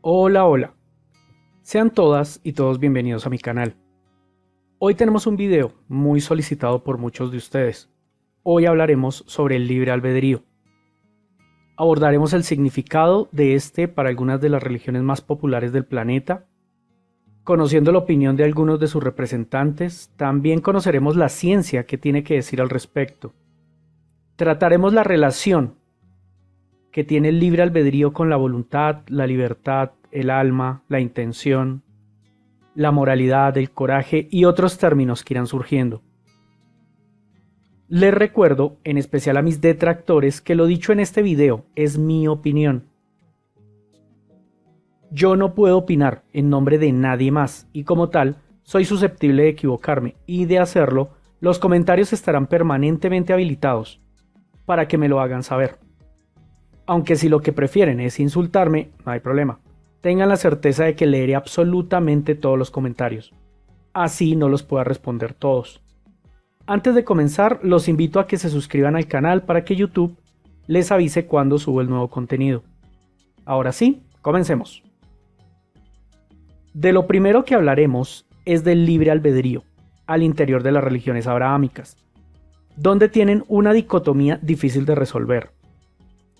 Hola, hola. Sean todas y todos bienvenidos a mi canal. Hoy tenemos un video muy solicitado por muchos de ustedes. Hoy hablaremos sobre el libre albedrío. Abordaremos el significado de este para algunas de las religiones más populares del planeta. Conociendo la opinión de algunos de sus representantes, también conoceremos la ciencia que tiene que decir al respecto. Trataremos la relación que tiene el libre albedrío con la voluntad, la libertad, el alma, la intención, la moralidad, el coraje y otros términos que irán surgiendo. Les recuerdo, en especial a mis detractores, que lo dicho en este video es mi opinión. Yo no puedo opinar en nombre de nadie más y como tal, soy susceptible de equivocarme y de hacerlo, los comentarios estarán permanentemente habilitados para que me lo hagan saber. Aunque si lo que prefieren es insultarme, no hay problema. Tengan la certeza de que leeré absolutamente todos los comentarios. Así no los pueda responder todos. Antes de comenzar, los invito a que se suscriban al canal para que YouTube les avise cuando subo el nuevo contenido. Ahora sí, comencemos. De lo primero que hablaremos es del libre albedrío al interior de las religiones abrahámicas, donde tienen una dicotomía difícil de resolver.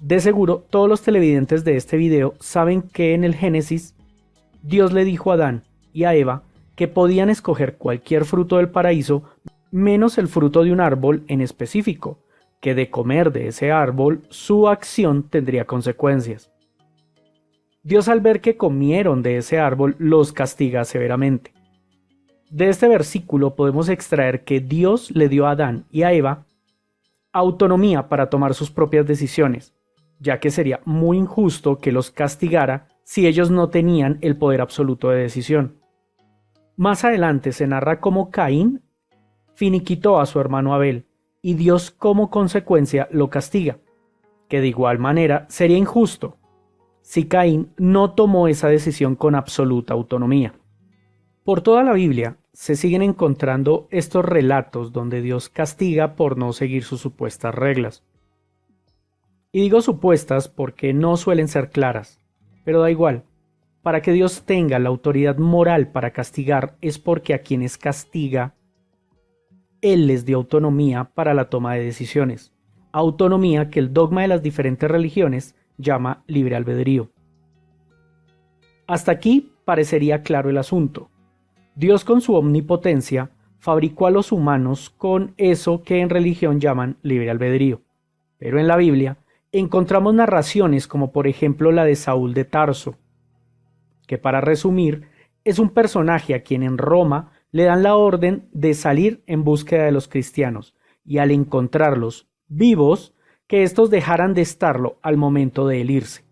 De seguro, todos los televidentes de este video saben que en el Génesis, Dios le dijo a Adán y a Eva que podían escoger cualquier fruto del paraíso menos el fruto de un árbol en específico, que de comer de ese árbol su acción tendría consecuencias. Dios, al ver que comieron de ese árbol, los castiga severamente. De este versículo podemos extraer que Dios le dio a Adán y a Eva autonomía para tomar sus propias decisiones, ya que sería muy injusto que los castigara si ellos no tenían el poder absoluto de decisión. Más adelante se narra cómo Caín finiquitó a su hermano Abel y Dios como consecuencia lo castiga, que de igual manera sería injusto si Caín no tomó esa decisión con absoluta autonomía. Por toda la Biblia se siguen encontrando estos relatos donde Dios castiga por no seguir sus supuestas reglas. Y digo supuestas porque no suelen ser claras, pero da igual. Para que Dios tenga la autoridad moral para castigar es porque a quienes castiga, Él les dio autonomía para la toma de decisiones, autonomía que el dogma de las diferentes religiones llama libre albedrío. Hasta aquí parecería claro el asunto. Dios con su omnipotencia fabricó a los humanos con eso que en religión llaman libre albedrío. Pero en la Biblia encontramos narraciones como por ejemplo la de Saúl de Tarso, que para resumir es un personaje a quien en Roma le dan la orden de salir en búsqueda de los cristianos y al encontrarlos vivos, que estos dejaran de estarlo al momento de él irse.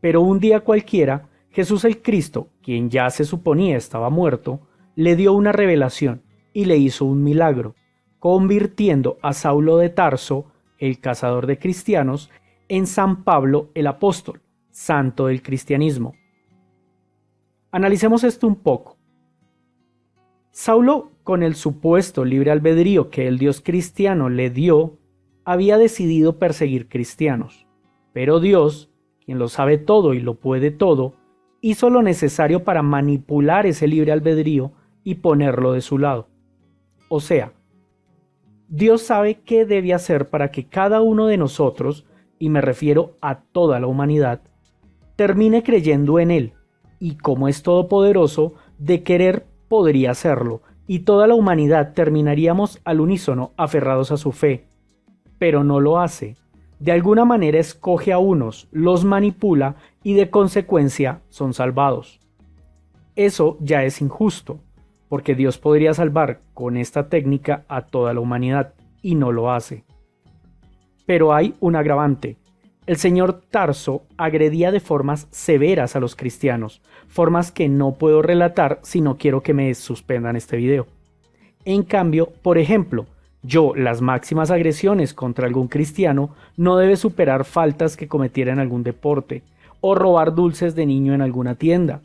Pero un día cualquiera, Jesús el Cristo, quien ya se suponía estaba muerto, le dio una revelación y le hizo un milagro, convirtiendo a Saulo de Tarso, el cazador de cristianos, en San Pablo el apóstol, santo del cristianismo. Analicemos esto un poco. Saulo, con el supuesto libre albedrío que el Dios cristiano le dio, había decidido perseguir cristianos, pero Dios, quien lo sabe todo y lo puede todo, hizo lo necesario para manipular ese libre albedrío y ponerlo de su lado. O sea, Dios sabe qué debe hacer para que cada uno de nosotros, y me refiero a toda la humanidad, termine creyendo en Él, y como es todopoderoso, de querer podría hacerlo, y toda la humanidad terminaríamos al unísono aferrados a su fe. Pero no lo hace. De alguna manera escoge a unos, los manipula y de consecuencia son salvados. Eso ya es injusto, porque Dios podría salvar con esta técnica a toda la humanidad y no lo hace. Pero hay un agravante. El señor Tarso agredía de formas severas a los cristianos, formas que no puedo relatar si no quiero que me suspendan este video. En cambio, por ejemplo, las máximas agresiones contra algún cristiano no debe superar faltas que cometiera en algún deporte, o robar dulces de niño en alguna tienda,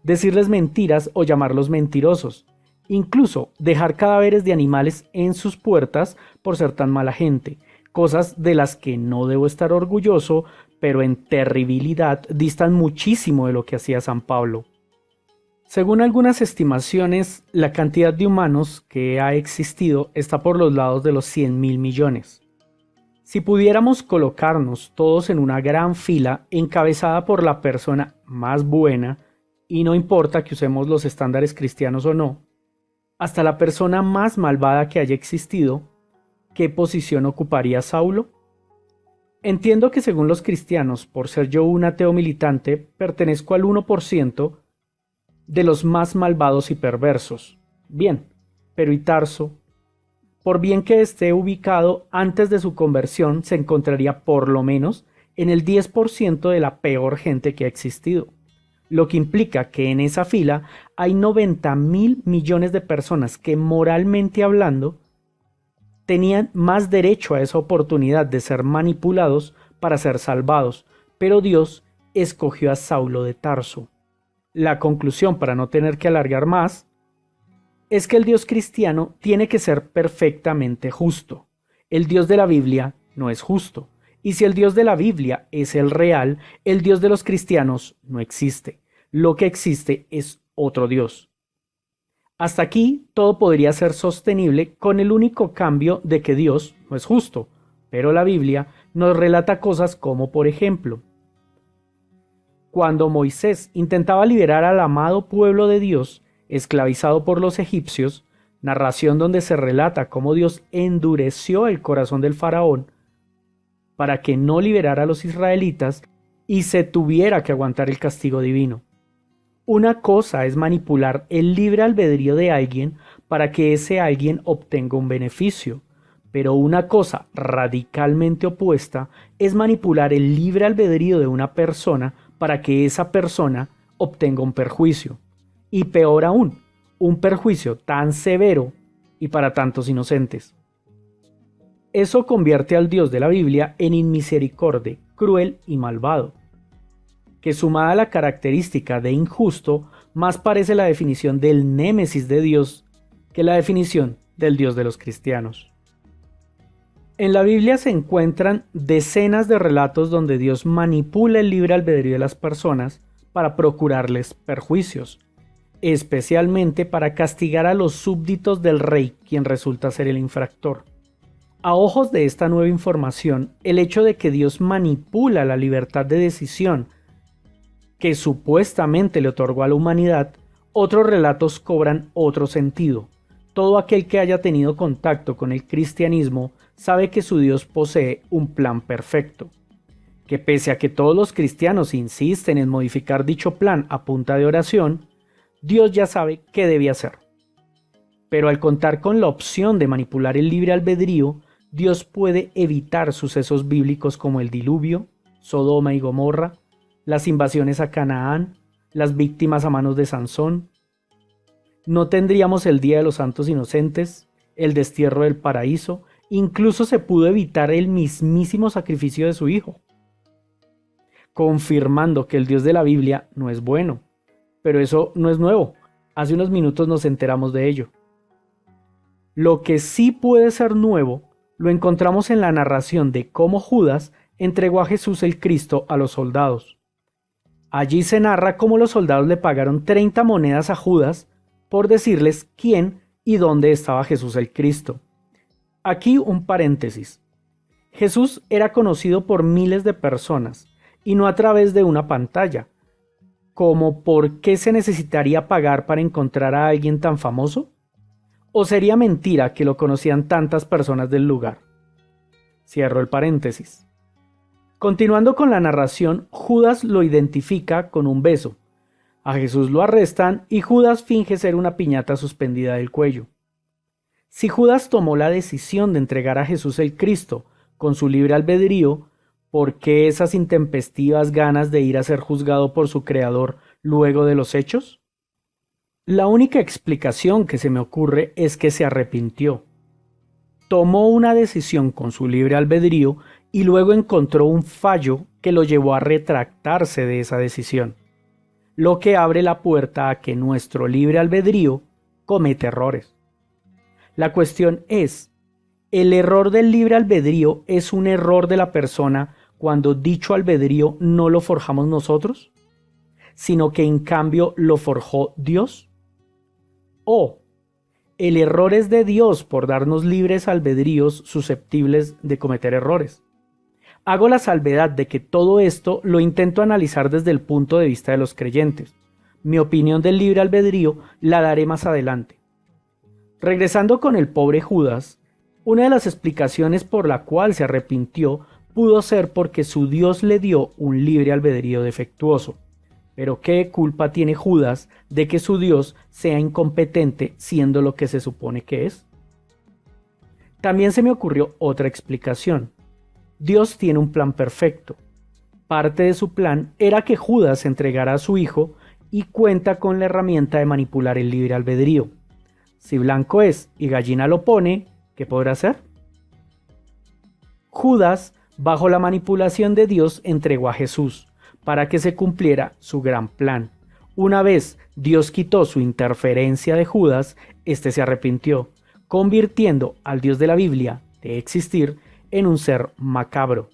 decirles mentiras o llamarlos mentirosos, incluso dejar cadáveres de animales en sus puertas por ser tan mala gente, cosas de las que no debo estar orgulloso, pero en terribilidad distan muchísimo de lo que hacía San Pablo. Según algunas estimaciones, la cantidad de humanos que ha existido está por los lados de los 100.000 millones. Si pudiéramos colocarnos todos en una gran fila encabezada por la persona más buena, y no importa que usemos los estándares cristianos o no, hasta la persona más malvada que haya existido, ¿qué posición ocuparía Saulo? Entiendo que según los cristianos, por ser yo un ateo militante, pertenezco al 1% de los más malvados y perversos. Bien, pero ¿y Tarso? Por bien que esté ubicado antes de su conversión, se encontraría por lo menos en el 10% de la peor gente que ha existido, lo que implica que en esa fila hay 90.000 millones de personas que, moralmente hablando, tenían más derecho a esa oportunidad de ser manipulados para ser salvados, pero Dios escogió a Saulo de Tarso. La conclusión, para no tener que alargar más, es que el Dios cristiano tiene que ser perfectamente justo. El Dios de la Biblia no es justo. Y si el Dios de la Biblia es el real, el Dios de los cristianos no existe. Lo que existe es otro Dios. Hasta aquí todo podría ser sostenible con el único cambio de que Dios no es justo, pero la Biblia nos relata cosas como, por ejemplo, cuando Moisés intentaba liberar al amado pueblo de Dios, esclavizado por los egipcios, narración donde se relata cómo Dios endureció el corazón del faraón para que no liberara a los israelitas y se tuviera que aguantar el castigo divino. Una cosa es manipular el libre albedrío de alguien para que ese alguien obtenga un beneficio, pero una cosa radicalmente opuesta es manipular el libre albedrío de una persona para que esa persona obtenga un perjuicio. Y peor aún, un perjuicio tan severo y para tantos inocentes. Eso convierte al Dios de la Biblia en inmisericorde, cruel y malvado, que sumada a la característica de injusto, más parece la definición del némesis de Dios que la definición del Dios de los cristianos. En la Biblia se encuentran decenas de relatos donde Dios manipula el libre albedrío de las personas para procurarles perjuicios, especialmente para castigar a los súbditos del rey, quien resulta ser el infractor. A ojos de esta nueva información, el hecho de que Dios manipula la libertad de decisión que supuestamente le otorgó a la humanidad, otros relatos cobran otro sentido. Todo aquel que haya tenido contacto con el cristianismo sabe que su Dios posee un plan perfecto, que pese a que todos los cristianos insisten en modificar dicho plan a punta de oración, Dios ya sabe qué debe hacer. Pero al contar con la opción de manipular el libre albedrío, Dios puede evitar sucesos bíblicos como el diluvio, Sodoma y Gomorra, las invasiones a Canaán, las víctimas a manos de Sansón. No tendríamos el Día de los Santos Inocentes, el destierro del paraíso, incluso se pudo evitar el mismísimo sacrificio de su hijo, confirmando que el Dios de la Biblia no es bueno. Pero eso no es nuevo, hace unos minutos nos enteramos de ello. Lo que sí puede ser nuevo, lo encontramos en la narración de cómo Judas entregó a Jesús el Cristo a los soldados. Allí se narra cómo los soldados le pagaron 30 monedas a Judas por decirles quién y dónde estaba Jesús el Cristo. Aquí un paréntesis. Jesús era conocido por miles de personas y no a través de una pantalla. ¿Como por qué se necesitaría pagar para encontrar a alguien tan famoso? ¿O sería mentira que lo conocían tantas personas del lugar? Cierro el paréntesis. Continuando con la narración, Judas lo identifica con un beso. A Jesús lo arrestan y Judas finge ser una piñata suspendida del cuello. Si Judas tomó la decisión de entregar a Jesús el Cristo con su libre albedrío, ¿por qué esas intempestivas ganas de ir a ser juzgado por su creador luego de los hechos? La única explicación que se me ocurre es que se arrepintió. Tomó una decisión con su libre albedrío y luego encontró un fallo que lo llevó a retractarse de esa decisión, lo que abre la puerta a que nuestro libre albedrío comete errores. La cuestión es, ¿el error del libre albedrío es un error de la persona cuando dicho albedrío no lo forjamos nosotros, sino que en cambio lo forjó Dios? ¿O el error es de Dios por darnos libres albedríos susceptibles de cometer errores? Hago la salvedad de que todo esto lo intento analizar desde el punto de vista de los creyentes. Mi opinión del libre albedrío la daré más adelante. Regresando con el pobre Judas, una de las explicaciones por la cual se arrepintió pudo ser porque su Dios le dio un libre albedrío defectuoso. Pero ¿qué culpa tiene Judas de que su Dios sea incompetente siendo lo que se supone que es? También se me ocurrió otra explicación. Dios tiene un plan perfecto. Parte de su plan era que Judas entregara a su hijo y cuenta con la herramienta de manipular el libre albedrío. Si blanco es y gallina lo pone, ¿qué podrá hacer? Judas, bajo la manipulación de Dios, entregó a Jesús para que se cumpliera su gran plan. Una vez Dios quitó su interferencia de Judas, éste se arrepintió, convirtiendo al Dios de la Biblia, de existir, en un ser macabro.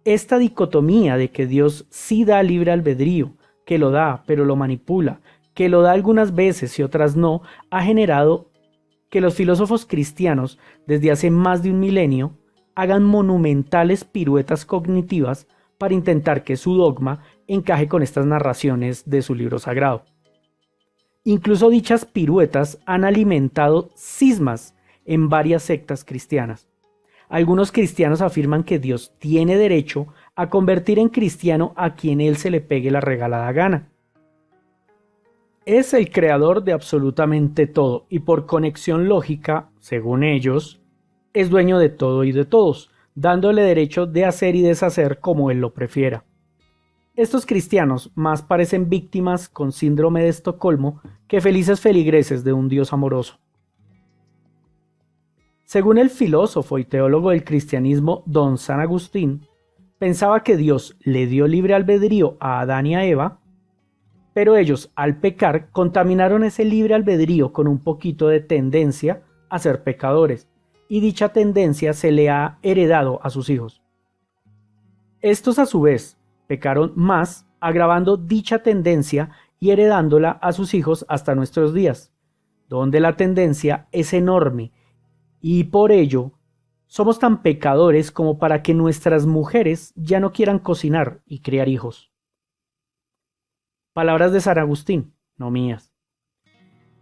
Esta dicotomía de que Dios sí da libre albedrío, que lo da pero lo manipula, que lo da algunas veces y otras no, ha generado que los filósofos cristianos desde hace más de un milenio hagan monumentales piruetas cognitivas para intentar que su dogma encaje con estas narraciones de su libro sagrado. Incluso dichas piruetas han alimentado cismas en varias sectas cristianas. Algunos cristianos afirman que Dios tiene derecho a convertir en cristiano a quien él se le pegue la regalada gana. Es el creador de absolutamente todo y por conexión lógica, según ellos, es dueño de todo y de todos, dándole derecho de hacer y deshacer como él lo prefiera. Estos cristianos más parecen víctimas con síndrome de Estocolmo que felices feligreses de un Dios amoroso. Según el filósofo y teólogo del cristianismo don San Agustín, pensaba que Dios le dio libre albedrío a Adán y a Eva, pero ellos, al pecar, contaminaron ese libre albedrío con un poquito de tendencia a ser pecadores, y dicha tendencia se le ha heredado a sus hijos. Estos, a su vez, pecaron más, agravando dicha tendencia y heredándola a sus hijos hasta nuestros días, donde la tendencia es enorme, y por ello somos tan pecadores como para que nuestras mujeres ya no quieran cocinar y criar hijos. Palabras de San Agustín, no mías.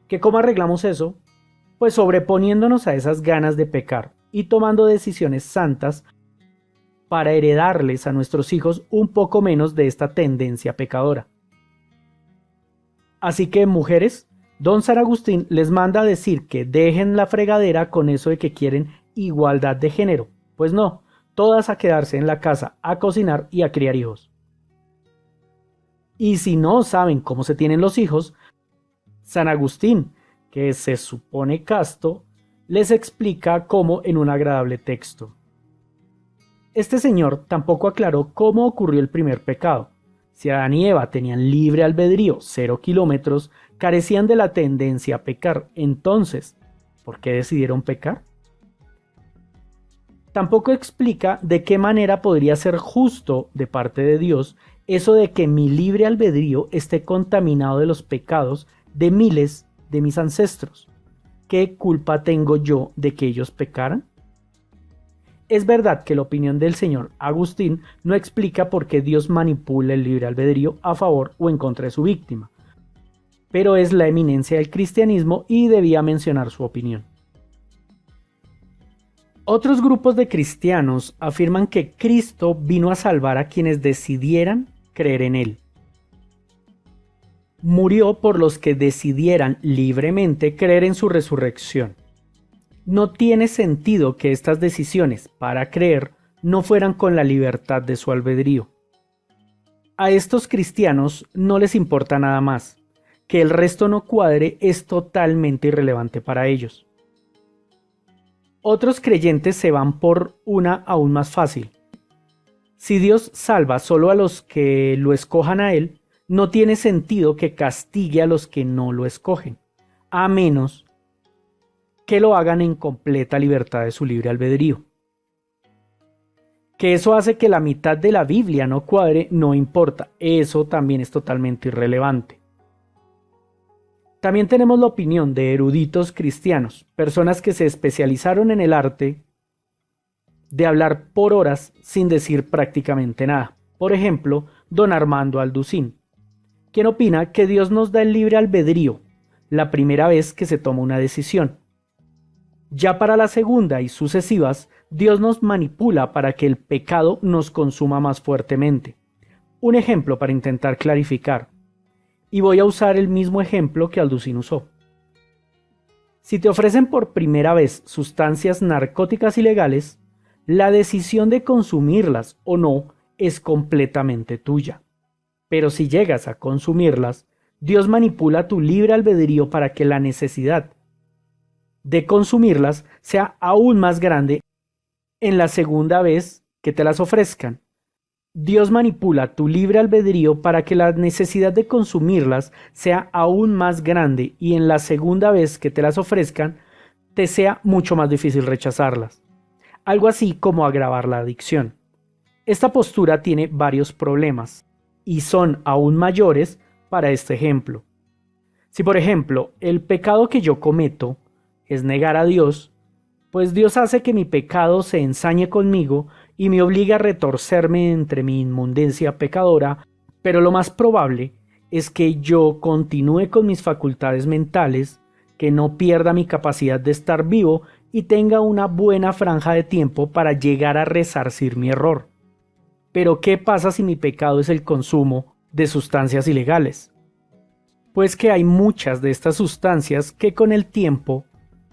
¿Que cómo arreglamos eso? Pues sobreponiéndonos a esas ganas de pecar y tomando decisiones santas para heredarles a nuestros hijos un poco menos de esta tendencia pecadora. Así que, mujeres, don San Agustín les manda a decir que dejen la fregadera con eso de que quieren igualdad de género. Pues no, todas a quedarse en la casa a cocinar y a criar hijos. Y si no saben cómo se tienen los hijos, San Agustín, que se supone casto, les explica cómo en un agradable texto. Este señor tampoco aclaró cómo ocurrió el primer pecado. Si Adán y Eva tenían libre albedrío, 0 kilómetros, carecían de la tendencia a pecar. Entonces, ¿por qué decidieron pecar? Tampoco explica de qué manera podría ser justo de parte de Dios eso de que mi libre albedrío esté contaminado de los pecados de miles de mis ancestros. ¿Qué culpa tengo yo de que ellos pecaran? Es verdad que la opinión del señor Agustín no explica por qué Dios manipula el libre albedrío a favor o en contra de su víctima, pero es la eminencia del cristianismo y debía mencionar su opinión. Otros grupos de cristianos afirman que Cristo vino a salvar a quienes decidieran creer en él. Murió por los que decidieran libremente creer en su resurrección. No tiene sentido que estas decisiones para creer no fueran con la libertad de su albedrío. A estos cristianos no les importa nada más. Que el resto no cuadre es totalmente irrelevante para ellos. Otros creyentes se van por una aún más fácil. Si Dios salva solo a los que lo escojan a Él, no tiene sentido que castigue a los que no lo escogen, a menos que lo hagan en completa libertad de su libre albedrío. Que eso hace que la mitad de la Biblia no cuadre, no importa, eso también es totalmente irrelevante. También tenemos la opinión de eruditos cristianos, personas que se especializaron en el arte de hablar por horas sin decir prácticamente nada. Por ejemplo, don Armando Alducín, quien opina que Dios nos da el libre albedrío la primera vez que se toma una decisión. Ya para la segunda y sucesivas, Dios nos manipula para que el pecado nos consuma más fuertemente. Un ejemplo para intentar clarificar. Y voy a usar el mismo ejemplo que Alducín usó. Si te ofrecen por primera vez sustancias narcóticas ilegales, la decisión de consumirlas o no es completamente tuya. Pero si llegas a consumirlas, Dios manipula tu libre albedrío para que la necesidad de consumirlas sea aún más grande en la segunda vez que te las ofrezcan. Dios manipula tu libre albedrío para que la necesidad de consumirlas sea aún más grande y en la segunda vez que te las ofrezcan te sea mucho más difícil rechazarlas. Algo así como agravar la adicción. Esta postura tiene varios problemas y son aún mayores para este ejemplo. Si por ejemplo el pecado que yo cometo es negar a Dios, pues Dios hace que mi pecado se ensañe conmigo y me obliga a retorcerme entre mi inmundencia pecadora, pero lo más probable es que yo continúe con mis facultades mentales, que no pierda mi capacidad de estar vivo y tenga una buena franja de tiempo para llegar a resarcir mi error. Pero ¿qué pasa si mi pecado es el consumo de sustancias ilegales? Pues que hay muchas de estas sustancias que con el tiempo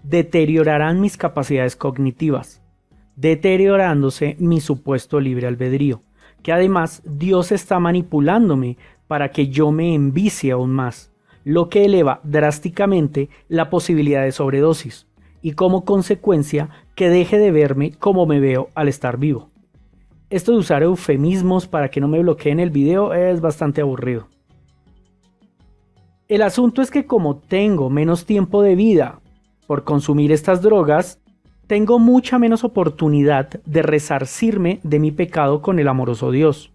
deteriorarán mis capacidades cognitivas, deteriorándose mi supuesto libre albedrío, que además Dios está manipulándome para que yo me envicie aún más, lo que eleva drásticamente la posibilidad de sobredosis y como consecuencia que deje de verme como me veo al estar vivo. Esto de usar eufemismos para que no me bloqueen el video es bastante aburrido. El asunto es que como tengo menos tiempo de vida por consumir estas drogas, tengo mucha menos oportunidad de resarcirme de mi pecado con el amoroso Dios.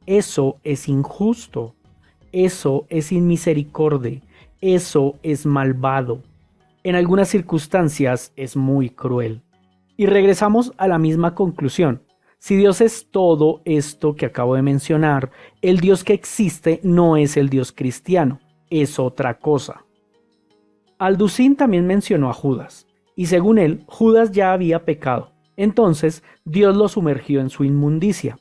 Eso es injusto, eso es inmisericordia, eso es malvado. En algunas circunstancias es muy cruel. Y regresamos a la misma conclusión. Si Dios es todo esto que acabo de mencionar, el Dios que existe no es el Dios cristiano, es otra cosa. Alducín también mencionó a Judas, y según él, Judas ya había pecado. Entonces, Dios lo sumergió en su inmundicia.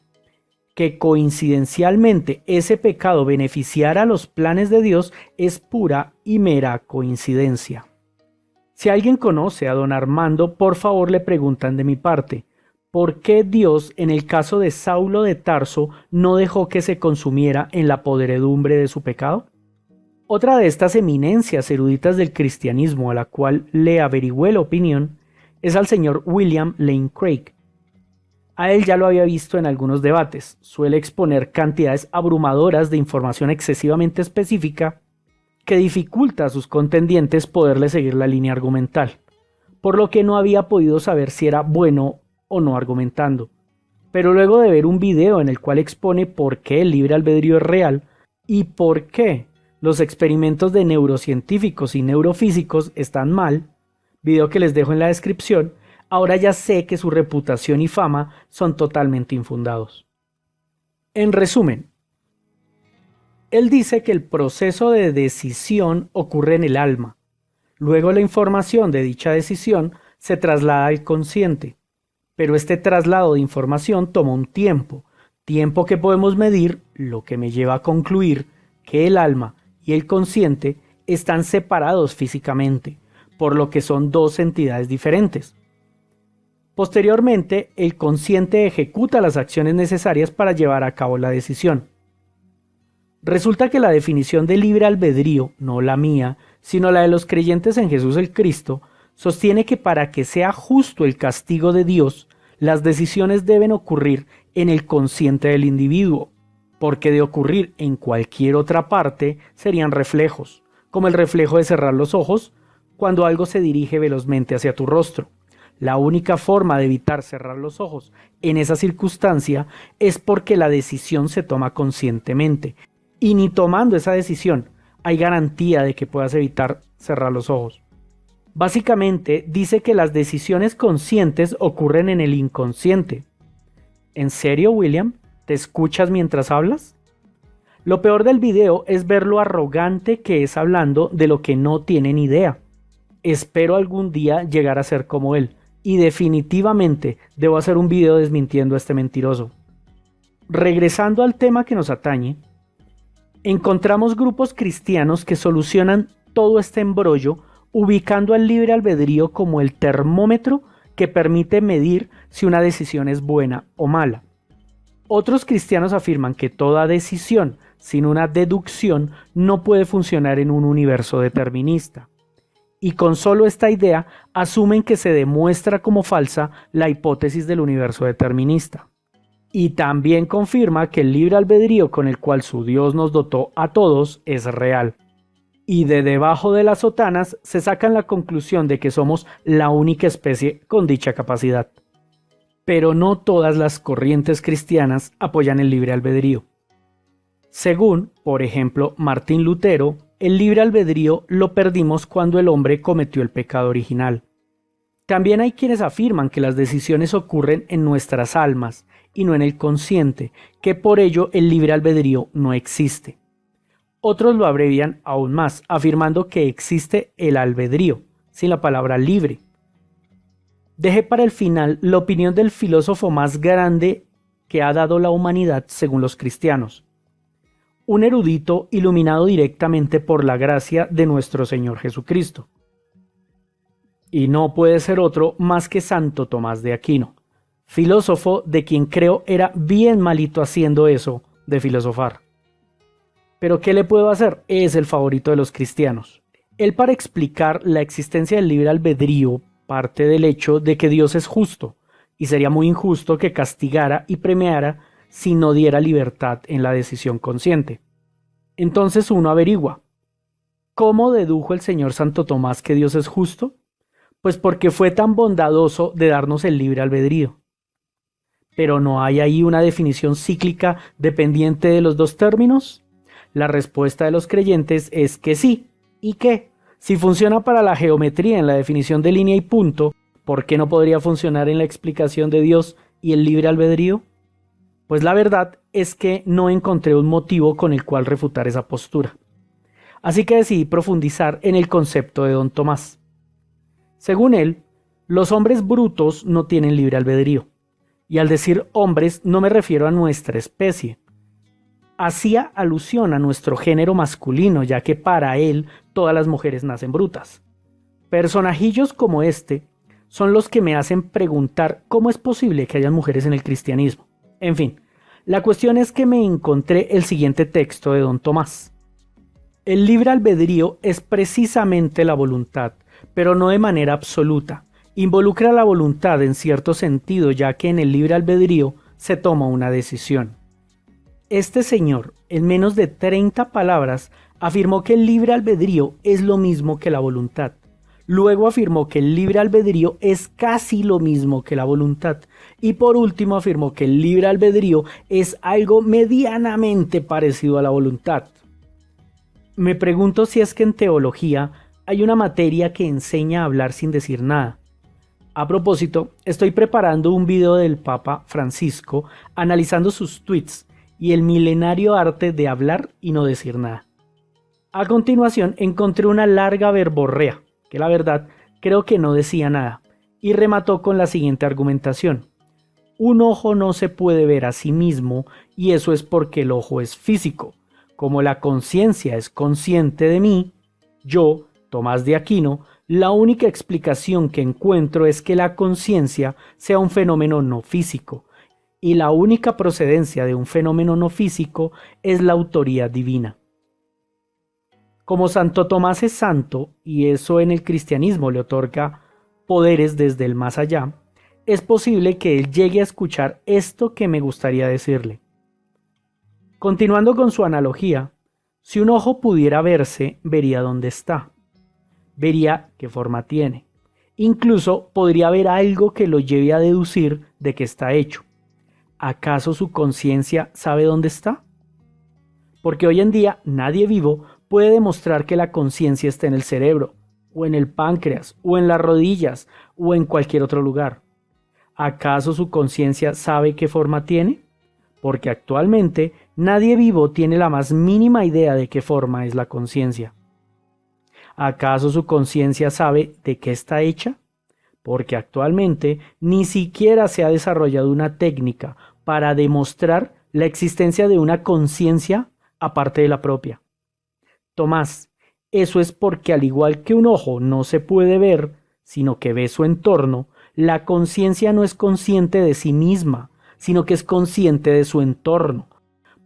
Que coincidencialmente ese pecado beneficiara a los planes de Dios es pura y mera coincidencia. Si alguien conoce a don Armando, por favor le preguntan de mi parte, ¿por qué Dios en el caso de Saulo de Tarso no dejó que se consumiera en la podredumbre de su pecado? Otra de estas eminencias eruditas del cristianismo a la cual le averigüé la opinión es al señor William Lane Craig. A él ya lo había visto en algunos debates, suele exponer cantidades abrumadoras de información excesivamente específica que dificulta a sus contendientes poderle seguir la línea argumental, por lo que no había podido saber si era bueno o no argumentando. Pero luego de ver un video en el cual expone por qué el libre albedrío es real y por qué los experimentos de neurocientíficos y neurofísicos están mal, video que les dejo en la descripción, ahora ya sé que su reputación y fama son totalmente infundados. En resumen, él dice que el proceso de decisión ocurre en el alma. Luego la información de dicha decisión se traslada al consciente. Pero este traslado de información toma un tiempo que podemos medir, lo que me lleva a concluir que el alma y el consciente están separados físicamente, por lo que son dos entidades diferentes. Posteriormente, el consciente ejecuta las acciones necesarias para llevar a cabo la decisión. Resulta que la definición de libre albedrío, no la mía, sino la de los creyentes en Jesús el Cristo, sostiene que para que sea justo el castigo de Dios, las decisiones deben ocurrir en el consciente del individuo, porque de ocurrir en cualquier otra parte serían reflejos, como el reflejo de cerrar los ojos cuando algo se dirige velozmente hacia tu rostro. La única forma de evitar cerrar los ojos en esa circunstancia es porque la decisión se toma conscientemente. Y ni tomando esa decisión hay garantía de que puedas evitar cerrar los ojos. Básicamente dice que las decisiones conscientes ocurren en el inconsciente. ¿En serio, William? ¿Te escuchas mientras hablas? Lo peor del video es ver lo arrogante que es hablando de lo que no tiene ni idea. Espero algún día llegar a ser como él, y definitivamente debo hacer un video desmintiendo a este mentiroso. Regresando al tema que nos atañe, encontramos grupos cristianos que solucionan todo este embrollo ubicando al libre albedrío como el termómetro que permite medir si una decisión es buena o mala. Otros cristianos afirman que toda decisión sin una deducción no puede funcionar en un universo determinista. Y con solo esta idea asumen que se demuestra como falsa la hipótesis del universo determinista. Y también confirma que el libre albedrío con el cual su Dios nos dotó a todos es real. Y de debajo de las sotanas se sacan la conclusión de que somos la única especie con dicha capacidad. Pero no todas las corrientes cristianas apoyan el libre albedrío. Según, por ejemplo, Martín Lutero, el libre albedrío lo perdimos cuando el hombre cometió el pecado original. También hay quienes afirman que las decisiones ocurren en nuestras almas y no en el consciente, que por ello el libre albedrío no existe. Otros lo abrevian aún más, afirmando que existe el albedrío, sin la palabra libre. Dejé para el final la opinión del filósofo más grande que ha dado la humanidad según los cristianos. Un erudito iluminado directamente por la gracia de nuestro Señor Jesucristo. Y no puede ser otro más que Santo Tomás de Aquino, filósofo de quien creo era bien malito haciendo eso de filosofar. Pero ¿qué le puedo hacer? Es el favorito de los cristianos. Él, para explicar la existencia del libre albedrío, parte del hecho de que Dios es justo, y sería muy injusto que castigara y premiara si no diera libertad en la decisión consciente. Entonces uno averigua, ¿cómo dedujo el señor Santo Tomás que Dios es justo? Pues porque fue tan bondadoso de darnos el libre albedrío. ¿Pero no hay ahí una definición cíclica dependiente de los dos términos? La respuesta de los creyentes es que sí, y que, si funciona para la geometría en la definición de línea y punto, ¿por qué no podría funcionar en la explicación de Dios y el libre albedrío? Pues la verdad es que no encontré un motivo con el cual refutar esa postura. Así que decidí profundizar en el concepto de don Tomás. Según él, los hombres brutos no tienen libre albedrío. Y al decir hombres no me refiero a nuestra especie. Hacía alusión a nuestro género masculino, ya que para él todas las mujeres nacen brutas. Personajillos como este son los que me hacen preguntar cómo es posible que haya mujeres en el cristianismo. En fin, la cuestión es que me encontré el siguiente texto de don Tomás. El libre albedrío es precisamente la voluntad, pero no de manera absoluta. Involucra la voluntad en cierto sentido, ya que en el libre albedrío se toma una decisión. Este señor, en menos de 30 palabras, afirmó que el libre albedrío es lo mismo que la voluntad. Luego afirmó que el libre albedrío es casi lo mismo que la voluntad. Y por último afirmó que el libre albedrío es algo medianamente parecido a la voluntad. Me pregunto si es que en teología hay una materia que enseña a hablar sin decir nada. A propósito, estoy preparando un video del Papa Francisco analizando sus tweets y el milenario arte de hablar y no decir nada. A continuación encontré una larga verborrea, que la verdad creo que no decía nada, y remató con la siguiente argumentación. Un ojo no se puede ver a sí mismo y eso es porque el ojo es físico. Como la conciencia es consciente de mí, yo, Tomás de Aquino, la única explicación que encuentro es que la conciencia sea un fenómeno no físico, y la única procedencia de un fenómeno no físico es la autoría divina. Como Santo Tomás es santo, y eso en el cristianismo le otorga poderes desde el más allá, es posible que él llegue a escuchar esto que me gustaría decirle. Continuando con su analogía, si un ojo pudiera verse, vería dónde está, vería qué forma tiene, Incluso podría haber algo que lo lleve a deducir de qué está hecho. ¿Acaso su conciencia sabe dónde está? Porque hoy en día nadie vivo puede demostrar que la conciencia está en el cerebro, o en el páncreas, o en las rodillas, o en cualquier otro lugar. ¿Acaso su conciencia sabe qué forma tiene? Porque actualmente nadie vivo tiene la más mínima idea de qué forma es la conciencia. ¿Acaso su conciencia sabe de qué está hecha? Porque actualmente ni siquiera se ha desarrollado una técnica para demostrar la existencia de una conciencia aparte de la propia. Tomás, eso es porque al igual que un ojo no se puede ver, sino que ve su entorno, la conciencia no es consciente de sí misma, sino que es consciente de su entorno,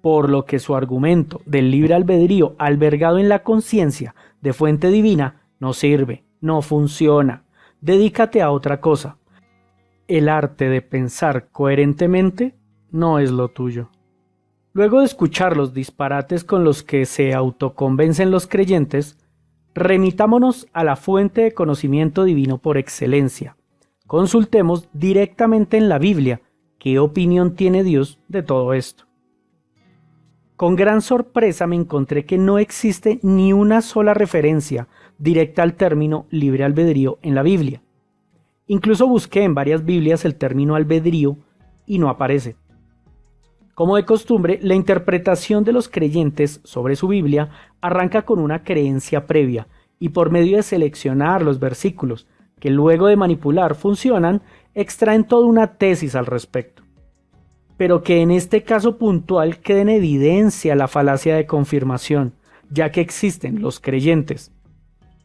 por lo que su argumento del libre albedrío albergado en la conciencia de fuente divina no sirve, no funciona. Dedícate a otra cosa. El arte de pensar coherentemente no es lo tuyo. Luego de escuchar los disparates con los que se autoconvencen los creyentes, remitámonos a la fuente de conocimiento divino por excelencia. Consultemos directamente en la Biblia qué opinión tiene Dios de todo esto. Con gran sorpresa me encontré que no existe ni una sola referencia directa al término libre albedrío en la Biblia. Incluso busqué en varias Biblias el término albedrío y no aparece. Como de costumbre, la interpretación de los creyentes sobre su Biblia arranca con una creencia previa y por medio de seleccionar los versículos que luego de manipular funcionan, extraen toda una tesis al respecto. Pero que en este caso puntual quede en evidencia la falacia de confirmación, ya que existen los creyentes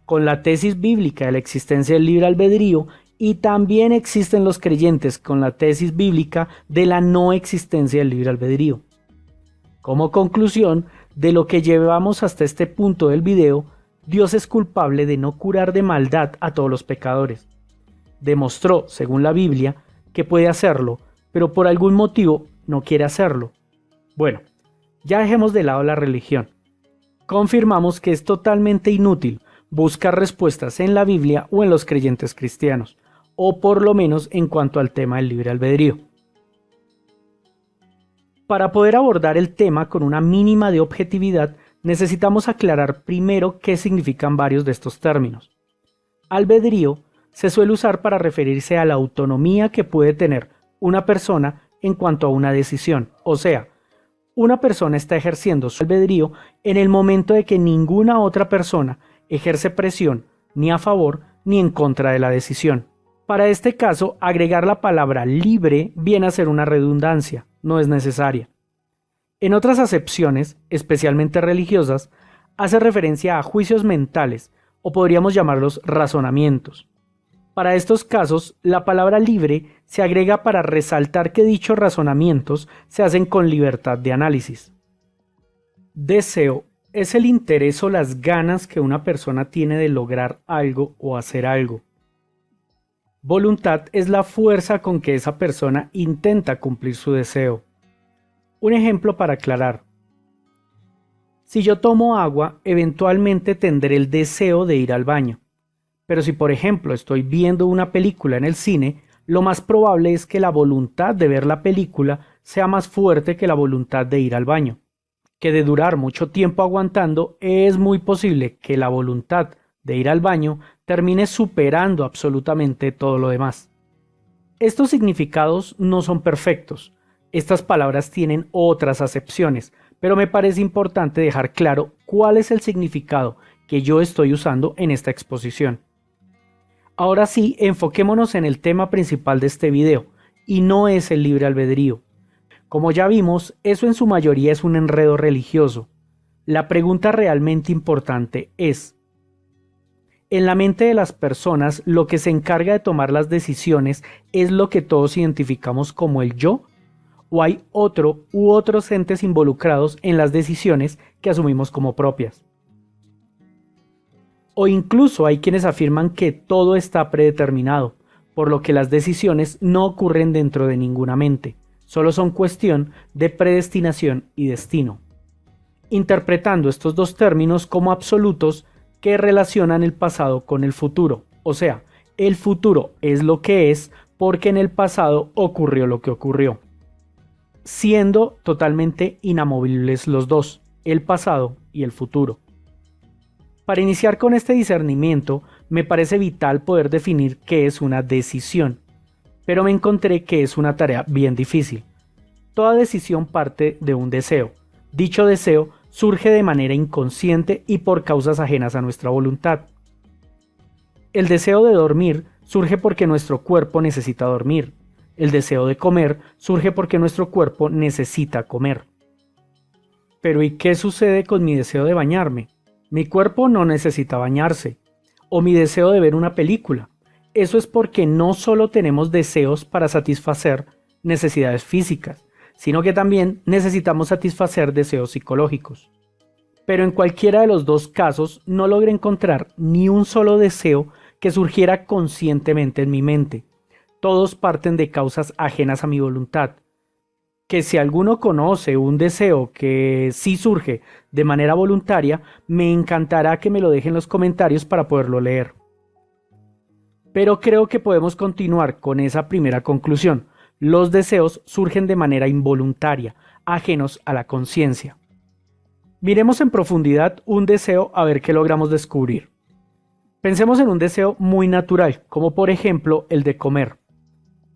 con la tesis bíblica de la existencia del libre albedrío y también existen los creyentes con la tesis bíblica de la no existencia del libre albedrío. Como conclusión de lo que llevamos hasta este punto del video, Dios es culpable de no curar de maldad a todos los pecadores. Demostró, según la Biblia, que puede hacerlo, pero por algún motivo no quiere hacerlo. Bueno, ya dejemos de lado la religión. Confirmamos que es totalmente inútil buscar respuestas en la Biblia o en los creyentes cristianos, o por lo menos en cuanto al tema del libre albedrío. Para poder abordar el tema con una mínima de objetividad, necesitamos aclarar primero qué significan varios de estos términos. Albedrío se suele usar para referirse a la autonomía que puede tener una persona en cuanto a una decisión, o sea, una persona está ejerciendo su albedrío en el momento de que ninguna otra persona ejerce presión ni a favor ni en contra de la decisión. Para este caso, agregar la palabra libre viene a ser una redundancia, no es necesaria. En otras acepciones, especialmente religiosas, hace referencia a juicios mentales, o podríamos llamarlos razonamientos. Para estos casos, la palabra libre se agrega para resaltar que dichos razonamientos se hacen con libertad de análisis. Deseo es el interés o las ganas que una persona tiene de lograr algo o hacer algo. Voluntad es la fuerza con que esa persona intenta cumplir su deseo. Un ejemplo para aclarar. Si yo tomo agua, eventualmente tendré el deseo de ir al baño. Pero si por ejemplo estoy viendo una película en el cine, lo más probable es que la voluntad de ver la película sea más fuerte que la voluntad de ir al baño. Que de durar mucho tiempo aguantando, es muy posible que la voluntad de ir al baño termine superando absolutamente todo lo demás. Estos significados no son perfectos. Estas palabras tienen otras acepciones, pero me parece importante dejar claro cuál es el significado que yo estoy usando en esta exposición. Ahora sí, enfoquémonos en el tema principal de este video, y no es el libre albedrío. Como ya vimos, eso en su mayoría es un enredo religioso. La pregunta realmente importante es: en la mente de las personas, lo que se encarga de tomar las decisiones es lo que todos identificamos como el yo, ¿o hay otro u otros entes involucrados en las decisiones que asumimos como propias? O incluso hay quienes afirman que todo está predeterminado, por lo que las decisiones no ocurren dentro de ninguna mente, solo son cuestión de predestinación y destino. Interpretando estos dos términos como absolutos que relacionan el pasado con el futuro, o sea, El futuro es lo que es porque en el pasado ocurrió lo que ocurrió, siendo totalmente inamovibles los dos, el pasado y el futuro. Para iniciar con este discernimiento, me parece vital poder definir qué es una decisión, pero me encontré que es una tarea bien difícil. Toda decisión parte de un deseo. Dicho deseo surge de manera inconsciente y por causas ajenas a nuestra voluntad. El deseo de dormir surge porque nuestro cuerpo necesita dormir. El deseo de comer surge porque nuestro cuerpo necesita comer. Pero ¿y qué sucede con mi deseo de bañarme? Mi cuerpo no necesita bañarse. O mi deseo de ver una película. Eso es porque no solo tenemos deseos para satisfacer necesidades físicas, sino que también necesitamos satisfacer deseos psicológicos. Pero en cualquiera de los dos casos no logré encontrar ni un solo deseo que surgiera conscientemente en mi mente. Todos parten de causas ajenas a mi voluntad. Que si alguno conoce un deseo que sí surge de manera voluntaria, me encantará que me lo deje en los comentarios para poderlo leer. Pero creo que podemos continuar con esa primera conclusión. Los deseos surgen de manera involuntaria, ajenos a la conciencia. Miremos en profundidad un deseo a ver qué logramos descubrir. Pensemos en un deseo muy natural, como por ejemplo el de comer.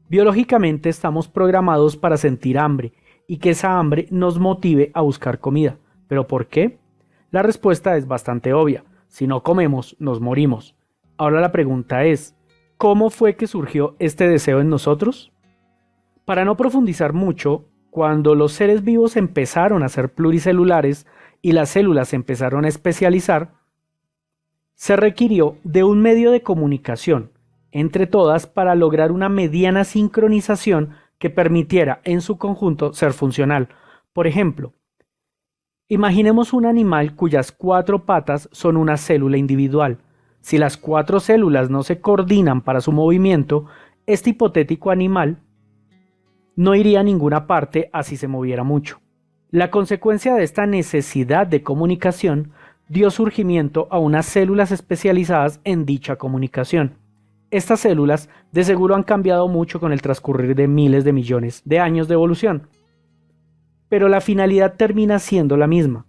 Biológicamente estamos programados para sentir hambre y que esa hambre nos motive a buscar comida. ¿Pero por qué? La respuesta es bastante obvia. Si no comemos, nos morimos. Ahora la pregunta es, ¿cómo fue que surgió este deseo en nosotros? Para no profundizar mucho, cuando los seres vivos empezaron a ser pluricelulares y las células se empezaron a especializar, se requirió de un medio de comunicación entre todas para lograr una mediana sincronización que permitiera en su conjunto ser funcional. Por ejemplo, imaginemos un animal cuyas 4 patas son una célula individual. Si las 4 células no se coordinan para su movimiento, este hipotético animal no iría a ninguna parte así se moviera mucho. La consecuencia de esta necesidad de comunicación dio surgimiento a unas células especializadas en dicha comunicación. Estas células de seguro han cambiado mucho con el transcurrir de miles de millones de años de evolución. Pero la finalidad termina siendo la misma.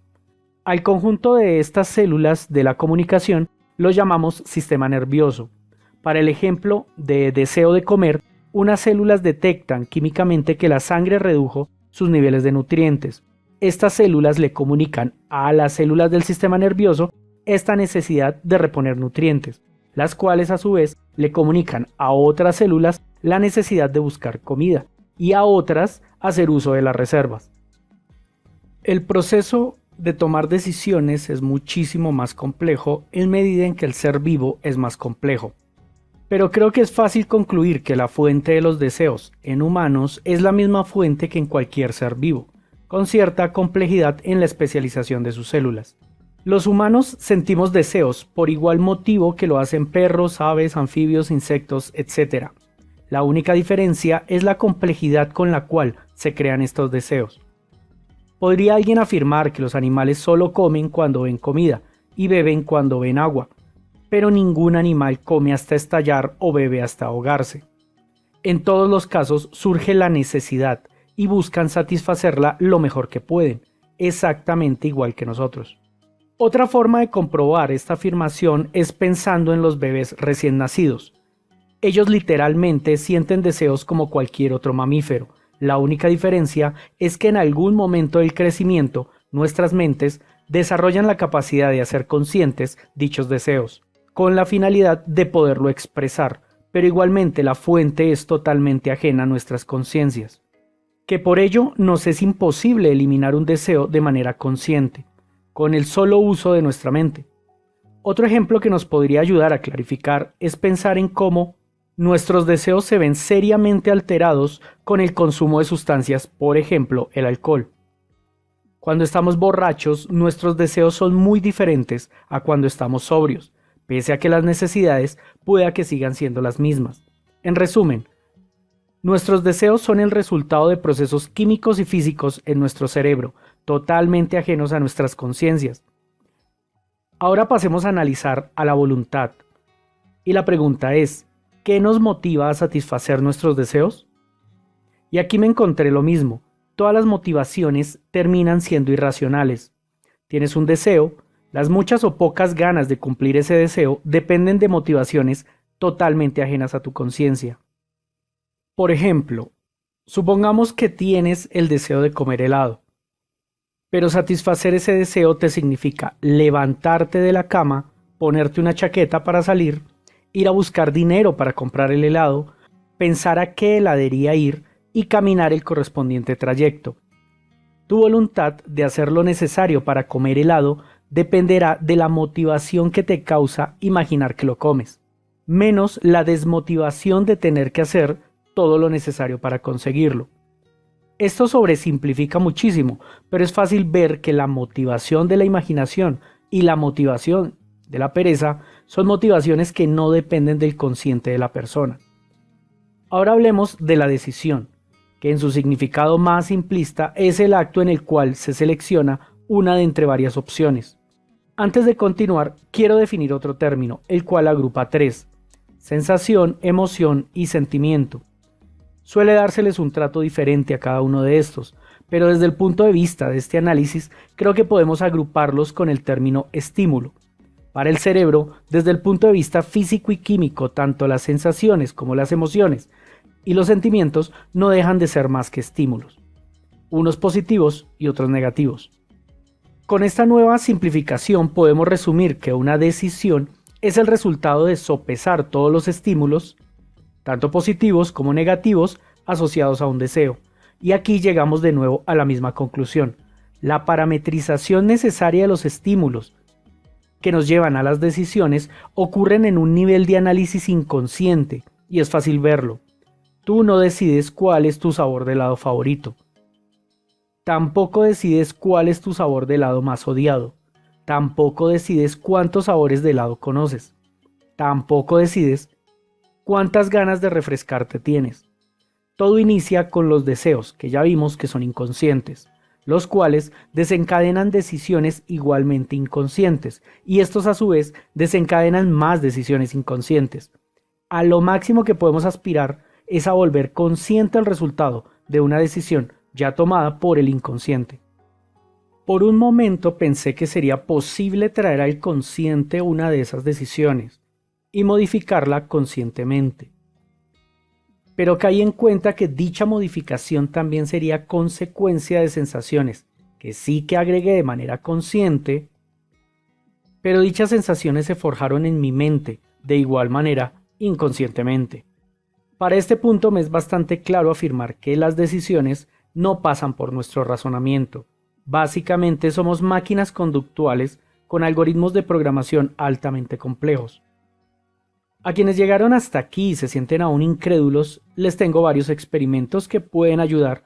Al conjunto de estas células de la comunicación lo llamamos sistema nervioso. Para el ejemplo de deseo de comer, unas células detectan químicamente que la sangre redujo sus niveles de nutrientes. Estas células le comunican a las células del sistema nervioso esta necesidad de reponer nutrientes, las cuales a su vez le comunican a otras células la necesidad de buscar comida y a otras hacer uso de las reservas. El proceso de tomar decisiones es muchísimo más complejo en medida en que el ser vivo es más complejo. Pero creo que es fácil concluir que la fuente de los deseos en humanos es la misma fuente que en cualquier ser vivo, con cierta complejidad en la especialización de sus células. Los humanos sentimos deseos por igual motivo que lo hacen perros, aves, anfibios, insectos, etc. La única diferencia es la complejidad con la cual se crean estos deseos. ¿Podría alguien afirmar que los animales solo comen cuando ven comida y beben cuando ven agua? Pero ningún animal come hasta estallar o bebe hasta ahogarse. En todos los casos surge la necesidad y buscan satisfacerla lo mejor que pueden, exactamente igual que nosotros. Otra forma de comprobar esta afirmación es pensando en los bebés recién nacidos. Ellos literalmente sienten deseos como cualquier otro mamífero. La única diferencia es que en algún momento del crecimiento, nuestras mentes desarrollan la capacidad de hacer conscientes dichos deseos, con la finalidad de poderlo expresar, pero igualmente la fuente es totalmente ajena a nuestras conciencias. Que por ello nos es imposible eliminar un deseo de manera consciente, con el solo uso de nuestra mente. Otro ejemplo que nos podría ayudar a clarificar es pensar en cómo nuestros deseos se ven seriamente alterados con el consumo de sustancias, por ejemplo, el alcohol. Cuando estamos borrachos, nuestros deseos son muy diferentes a cuando estamos sobrios, pese a que las necesidades pueda que sigan siendo las mismas. En resumen, nuestros deseos son el resultado de procesos químicos y físicos en nuestro cerebro, totalmente ajenos a nuestras conciencias. Ahora pasemos a analizar a la voluntad. Y la pregunta es, ¿Qué nos motiva a satisfacer nuestros deseos? Y aquí me encontré lo mismo. Todas las motivaciones terminan siendo irracionales. Tienes un deseo, las muchas o pocas ganas de cumplir ese deseo dependen de motivaciones totalmente ajenas a tu conciencia. Por ejemplo, supongamos que tienes el deseo de comer helado, pero satisfacer ese deseo te significa levantarte de la cama, ponerte una chaqueta para salir, ir a buscar dinero para comprar el helado, pensar a qué heladería ir y caminar el correspondiente trayecto. Tu voluntad de hacer lo necesario para comer helado dependerá de la motivación que te causa imaginar que lo comes, menos la desmotivación de tener que hacer todo lo necesario para conseguirlo. Esto sobresimplifica muchísimo, pero es fácil ver que la motivación de la imaginación y la motivación de la pereza son motivaciones que no dependen del consciente de la persona. Ahora hablemos de la decisión, que en su significado más simplista es el acto en el cual se selecciona una de entre varias opciones. Antes de continuar, quiero definir otro término, el cual agrupa tres: sensación, emoción y sentimiento. Suele dárseles un trato diferente a cada uno de estos, pero desde el punto de vista de este análisis, creo que podemos agruparlos con el término estímulo. Para el cerebro, desde el punto de vista físico y químico, tanto las sensaciones como las emociones y los sentimientos no dejan de ser más que estímulos, unos positivos y otros negativos. Con esta nueva simplificación podemos resumir que una decisión es el resultado de sopesar todos los estímulos, tanto positivos como negativos, asociados a un deseo. Y aquí llegamos de nuevo a la misma conclusión. La parametrización necesaria de los estímulos que nos llevan a las decisiones ocurren en un nivel de análisis inconsciente, y es fácil verlo. Tú no decides cuál es tu sabor de helado favorito. Tampoco decides cuál es tu sabor de helado más odiado. Tampoco decides cuántos sabores de helado conoces. Tampoco decides cuántas ganas de refrescarte tienes. Todo inicia con los deseos, que ya vimos que son inconscientes, los cuales desencadenan decisiones igualmente inconscientes, y estos a su vez desencadenan más decisiones inconscientes. A lo máximo que podemos aspirar es a volver consciente el resultado de una decisión ya tomada por el inconsciente. Por un momento pensé que sería posible traer al consciente una de esas decisiones y modificarla conscientemente. Pero caí en cuenta que dicha modificación también sería consecuencia de sensaciones que sí que agregué de manera consciente, pero dichas sensaciones se forjaron en mi mente de igual manera inconscientemente. Para este punto me es bastante claro afirmar que las decisiones no pasan por nuestro razonamiento. Básicamente somos máquinas conductuales con algoritmos de programación altamente complejos. A quienes llegaron hasta aquí y se sienten aún incrédulos, les tengo varios experimentos que pueden ayudar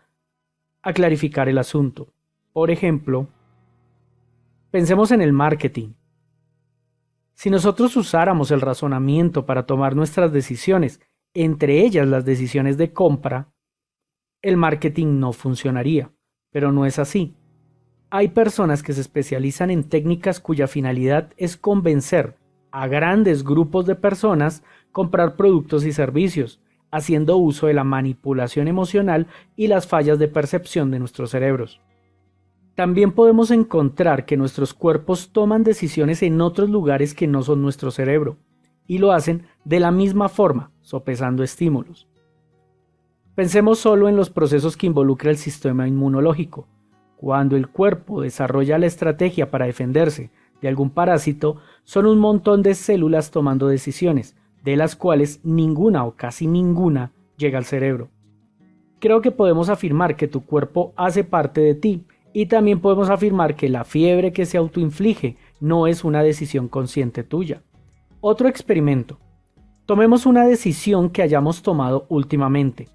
a clarificar el asunto. Por ejemplo, pensemos en el marketing. Si nosotros usáramos el razonamiento para tomar nuestras decisiones, entre ellas las decisiones de compra, el marketing no funcionaría, pero no es así. Hay personas que se especializan en técnicas cuya finalidad es convencer a grandes grupos de personas comprar productos y servicios, haciendo uso de la manipulación emocional y las fallas de percepción de nuestros cerebros. También podemos encontrar que nuestros cuerpos toman decisiones en otros lugares que no son nuestro cerebro, y lo hacen de la misma forma, sopesando estímulos. Pensemos solo en los procesos que involucra el sistema inmunológico. Cuando el cuerpo desarrolla la estrategia para defenderse de algún parásito, son un montón de células tomando decisiones, de las cuales ninguna o casi ninguna llega al cerebro. Creo que podemos afirmar que tu cuerpo hace parte de ti, y también podemos afirmar que la fiebre que se autoinflige no es una decisión consciente tuya. Otro experimento. Tomemos una decisión que hayamos tomado últimamente.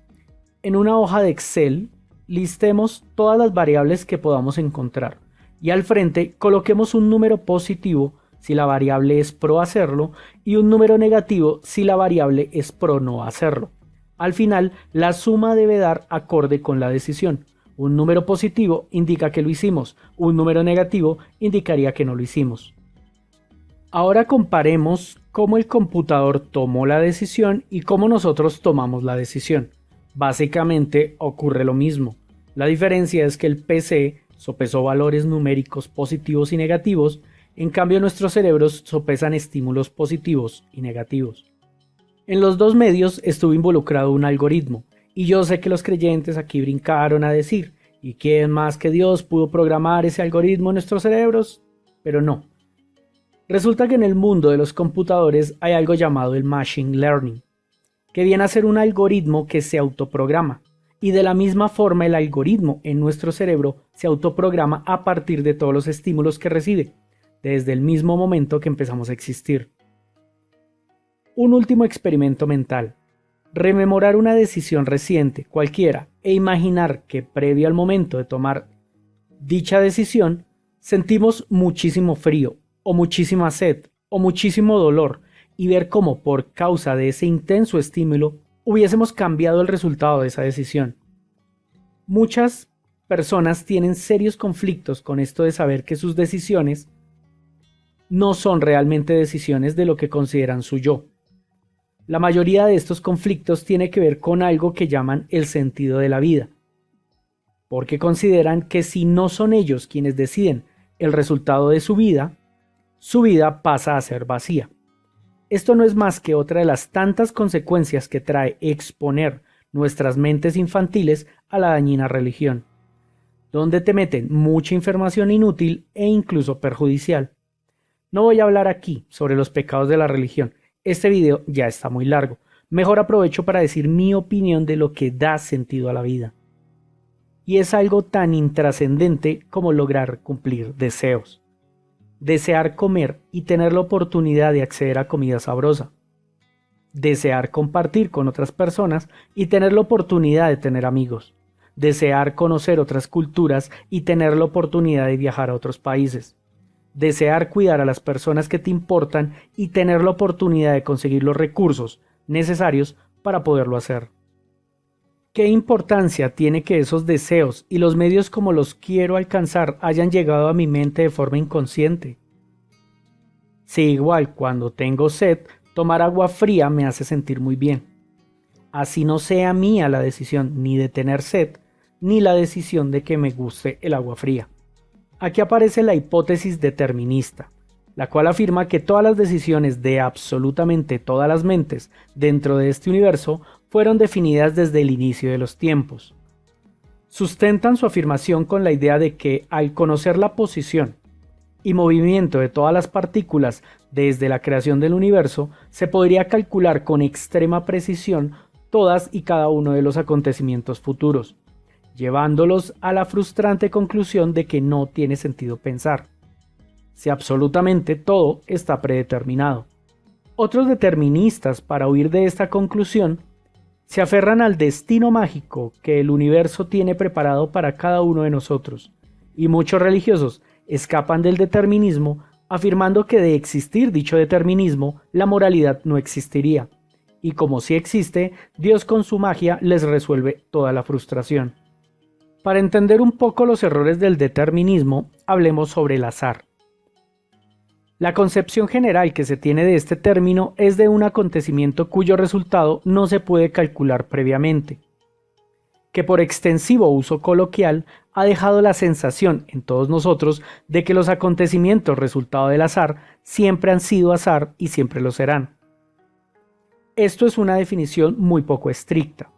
En una hoja de Excel, listemos todas las variables que podamos encontrar y al frente coloquemos un número positivo si la variable es pro hacerlo y un número negativo si la variable es pro no hacerlo. Al final, la suma debe dar acorde con la decisión. Un número positivo indica que lo hicimos, un número negativo indicaría que no lo hicimos. Ahora comparemos cómo el computador tomó la decisión y cómo nosotros tomamos la decisión. Básicamente ocurre lo mismo. La diferencia es que el PC sopesó valores numéricos positivos y negativos, en cambio nuestros cerebros sopesan estímulos positivos y negativos. En los dos medios estuvo involucrado un algoritmo, y yo sé que los creyentes aquí brincaron a decir, ¿y quién más que Dios pudo programar ese algoritmo en nuestros cerebros? Pero no. Resulta que en el mundo de los computadores hay algo llamado el Machine Learning, que viene a ser un algoritmo que se autoprograma, y de la misma forma el algoritmo en nuestro cerebro se autoprograma a partir de todos los estímulos que recibe, desde el mismo momento que empezamos a existir. Un último experimento mental. Rememorar una decisión reciente, cualquiera, e imaginar que previo al momento de tomar dicha decisión, sentimos muchísimo frío, o muchísima sed, o muchísimo dolor, y ver cómo por causa de ese intenso estímulo hubiésemos cambiado el resultado de esa decisión. Muchas personas tienen serios conflictos con esto de saber que sus decisiones no son realmente decisiones de lo que consideran su yo. La mayoría de estos conflictos tiene que ver con algo que llaman el sentido de la vida, porque consideran que si no son ellos quienes deciden el resultado de su vida pasa a ser vacía. Esto no es más que otra de las tantas consecuencias que trae exponer nuestras mentes infantiles a la dañina religión, donde te meten mucha información inútil e incluso perjudicial. No voy a hablar aquí sobre los pecados de la religión. Este video ya está muy largo. Mejor aprovecho para decir mi opinión de lo que da sentido a la vida. Y es algo tan intrascendente como lograr cumplir deseos. Desear comer y tener la oportunidad de acceder a comida sabrosa. Desear compartir con otras personas y tener la oportunidad de tener amigos. Desear conocer otras culturas y tener la oportunidad de viajar a otros países. Desear cuidar a las personas que te importan y tener la oportunidad de conseguir los recursos necesarios para poderlo hacer. ¿Qué importancia tiene que esos deseos y los medios como los quiero alcanzar hayan llegado a mi mente de forma inconsciente? Si igual cuando tengo sed, tomar agua fría me hace sentir muy bien. Así no sea mía la decisión ni de tener sed, ni la decisión de que me guste el agua fría. Aquí aparece la hipótesis determinista, la cual afirma que todas las decisiones de absolutamente todas las mentes dentro de este universo fueron definidas desde el inicio de los tiempos. Sustentan su afirmación con la idea de que al conocer la posición y movimiento de todas las partículas desde la creación del universo, se podría calcular con extrema precisión todas y cada uno de los acontecimientos futuros, llevándolos a la frustrante conclusión de que no tiene sentido pensar, si absolutamente todo está predeterminado. Otros deterministas, para huir de esta conclusión, se aferran al destino mágico que el universo tiene preparado para cada uno de nosotros, y muchos religiosos escapan del determinismo afirmando que de existir dicho determinismo, la moralidad no existiría, y como sí existe, Dios con su magia les resuelve toda la frustración. Para entender un poco los errores del determinismo, hablemos sobre el azar. La concepción general que se tiene de este término es de un acontecimiento cuyo resultado no se puede calcular previamente, que por extensivo uso coloquial ha dejado la sensación en todos nosotros de que los acontecimientos resultado del azar siempre han sido azar y siempre lo serán. Esto es una definición muy poco estricta.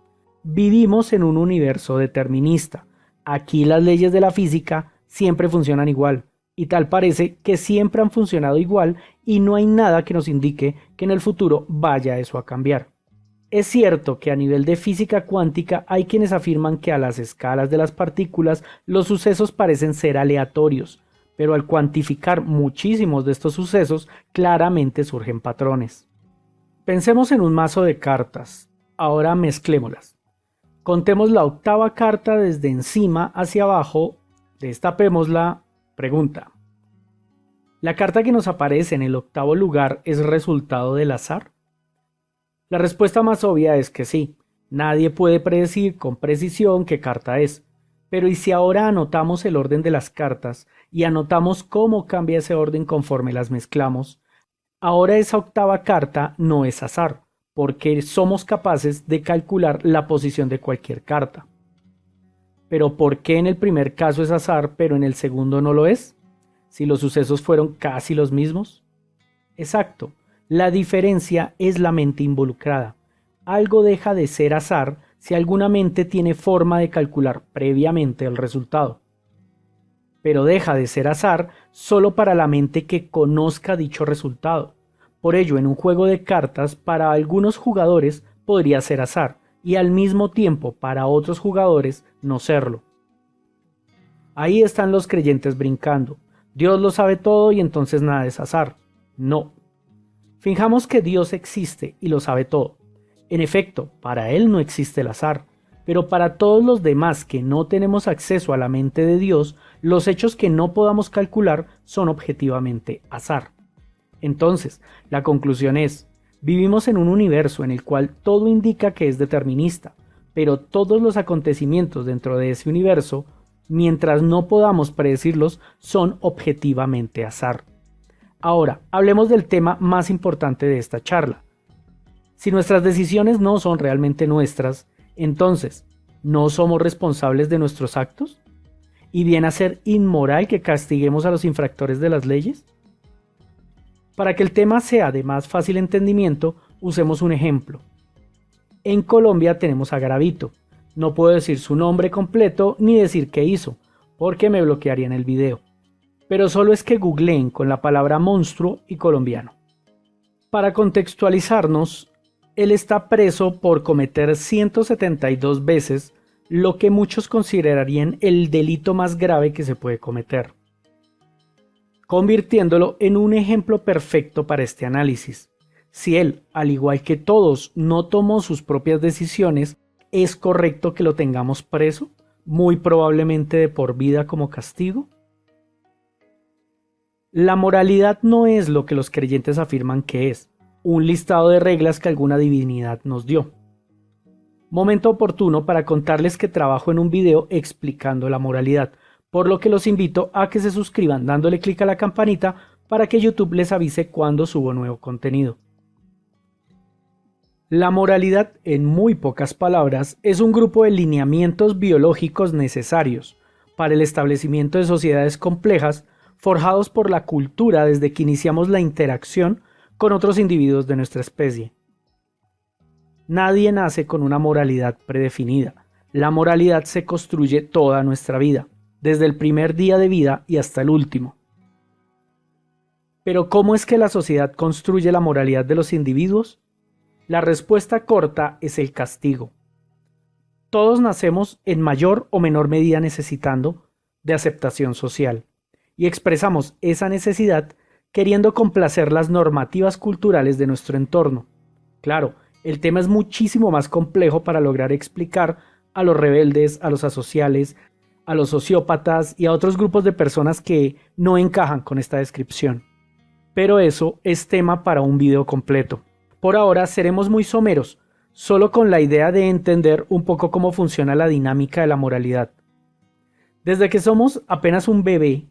Vivimos en un universo determinista. Aquí las leyes de la física siempre funcionan igual, y tal parece que siempre han funcionado igual y no hay nada que nos indique que en el futuro vaya eso a cambiar. Es cierto que a nivel de física cuántica hay quienes afirman que a las escalas de las partículas los sucesos parecen ser aleatorios, pero al cuantificar muchísimos de estos sucesos claramente surgen patrones. Pensemos en un mazo de cartas, ahora mezclémoslas. Contemos la octava carta desde encima hacia abajo, destapémosla, pregunta. ¿La carta que nos aparece en el octavo lugar es resultado del azar? La respuesta más obvia es que sí. Nadie puede predecir con precisión qué carta es. Pero ¿y si ahora anotamos el orden de las cartas y anotamos cómo cambia ese orden conforme las mezclamos? Ahora esa octava carta no es azar, porque somos capaces de calcular la posición de cualquier carta. Pero ¿por qué en el primer caso es azar, pero en el segundo no lo es? Si los sucesos fueron casi los mismos. Exacto, la diferencia es la mente involucrada. Algo deja de ser azar si alguna mente tiene forma de calcular previamente el resultado. Pero deja de ser azar solo para la mente que conozca dicho resultado. Por ello, en un juego de cartas, para algunos jugadores podría ser azar, y al mismo tiempo para otros jugadores no serlo. Ahí están los creyentes brincando. Dios lo sabe todo y entonces nada es azar. No. Fijamos que Dios existe y lo sabe todo. En efecto, para Él no existe el azar, pero para todos los demás que no tenemos acceso a la mente de Dios, los hechos que no podamos calcular son objetivamente azar. Entonces, la conclusión es: vivimos en un universo en el cual todo indica que es determinista, pero todos los acontecimientos dentro de ese universo, mientras no podamos predecirlos, son objetivamente azar. Ahora, hablemos del tema más importante de esta charla. Si nuestras decisiones no son realmente nuestras, entonces, ¿no somos responsables de nuestros actos? ¿Y viene a ser inmoral que castiguemos a los infractores de las leyes? Para que el tema sea de más fácil entendimiento, usemos un ejemplo. En Colombia tenemos a Garavito. No puedo decir su nombre completo ni decir qué hizo, porque me bloquearían el video. Pero solo es que googleen con la palabra monstruo y colombiano. Para contextualizarnos, él está preso por cometer 172 veces lo que muchos considerarían el delito más grave que se puede cometer, convirtiéndolo en un ejemplo perfecto para este análisis. Si él, al igual que todos, no tomó sus propias decisiones, ¿es correcto que lo tengamos preso, muy probablemente de por vida como castigo? La moralidad no es lo que los creyentes afirman que es, un listado de reglas que alguna divinidad nos dio. Momento oportuno para contarles que trabajo en un video explicando la moralidad, por lo que los invito a que se suscriban dándole clic a la campanita para que YouTube les avise cuando subo nuevo contenido. La moralidad, en muy pocas palabras, es un grupo de lineamientos biológicos necesarios para el establecimiento de sociedades complejas forjados por la cultura desde que iniciamos la interacción con otros individuos de nuestra especie. Nadie nace con una moralidad predefinida. La moralidad se construye toda nuestra vida, desde el primer día de vida y hasta el último. Pero ¿cómo es que la sociedad construye la moralidad de los individuos? La respuesta corta es el castigo. Todos nacemos en mayor o menor medida necesitando de aceptación social, y expresamos esa necesidad queriendo complacer las normativas culturales de nuestro entorno. Claro, el tema es muchísimo más complejo para lograr explicar a los rebeldes, a los asociales, a los sociópatas y a otros grupos de personas que no encajan con esta descripción. Pero eso es tema para un video completo. Por ahora seremos muy someros, solo con la idea de entender un poco cómo funciona la dinámica de la moralidad. Desde que somos apenas un bebé,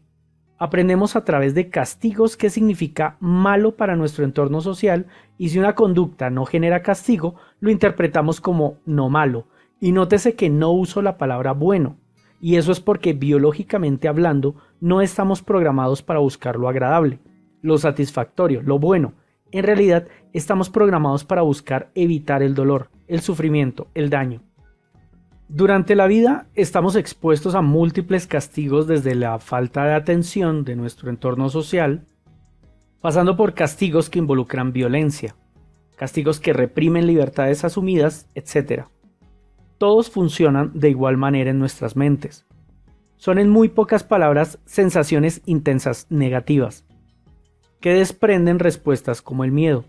aprendemos a través de castigos qué significa malo para nuestro entorno social, y si una conducta no genera castigo, lo interpretamos como no malo. Y nótese que no uso la palabra bueno, y eso es porque biológicamente hablando no estamos programados para buscar lo agradable, lo satisfactorio, lo bueno. En realidad estamos programados para buscar evitar el dolor, el sufrimiento, el daño. Durante la vida estamos expuestos a múltiples castigos, desde la falta de atención de nuestro entorno social, pasando por castigos que involucran violencia, castigos que reprimen libertades asumidas, etc. Todos funcionan de igual manera en nuestras mentes. Son, en muy pocas palabras, sensaciones intensas negativas, que desprenden respuestas como el miedo.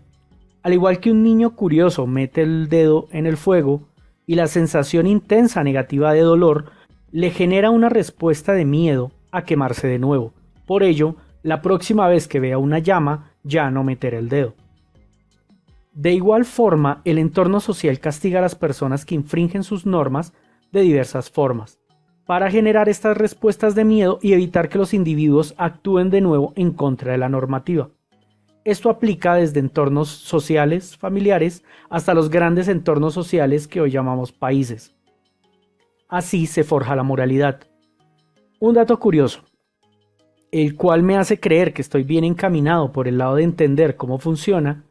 Al igual que un niño curioso mete el dedo en el fuego, y la sensación intensa negativa de dolor le genera una respuesta de miedo a quemarse de nuevo. Por ello, la próxima vez que vea una llama, ya no meterá el dedo. De igual forma, el entorno social castiga a las personas que infringen sus normas de diversas formas, para generar estas respuestas de miedo y evitar que los individuos actúen de nuevo en contra de la normativa. Esto aplica desde entornos sociales, familiares, hasta los grandes entornos sociales que hoy llamamos países. Así se forja la moralidad. Un dato curioso, el cual me hace creer que estoy bien encaminado por el lado de entender cómo funciona,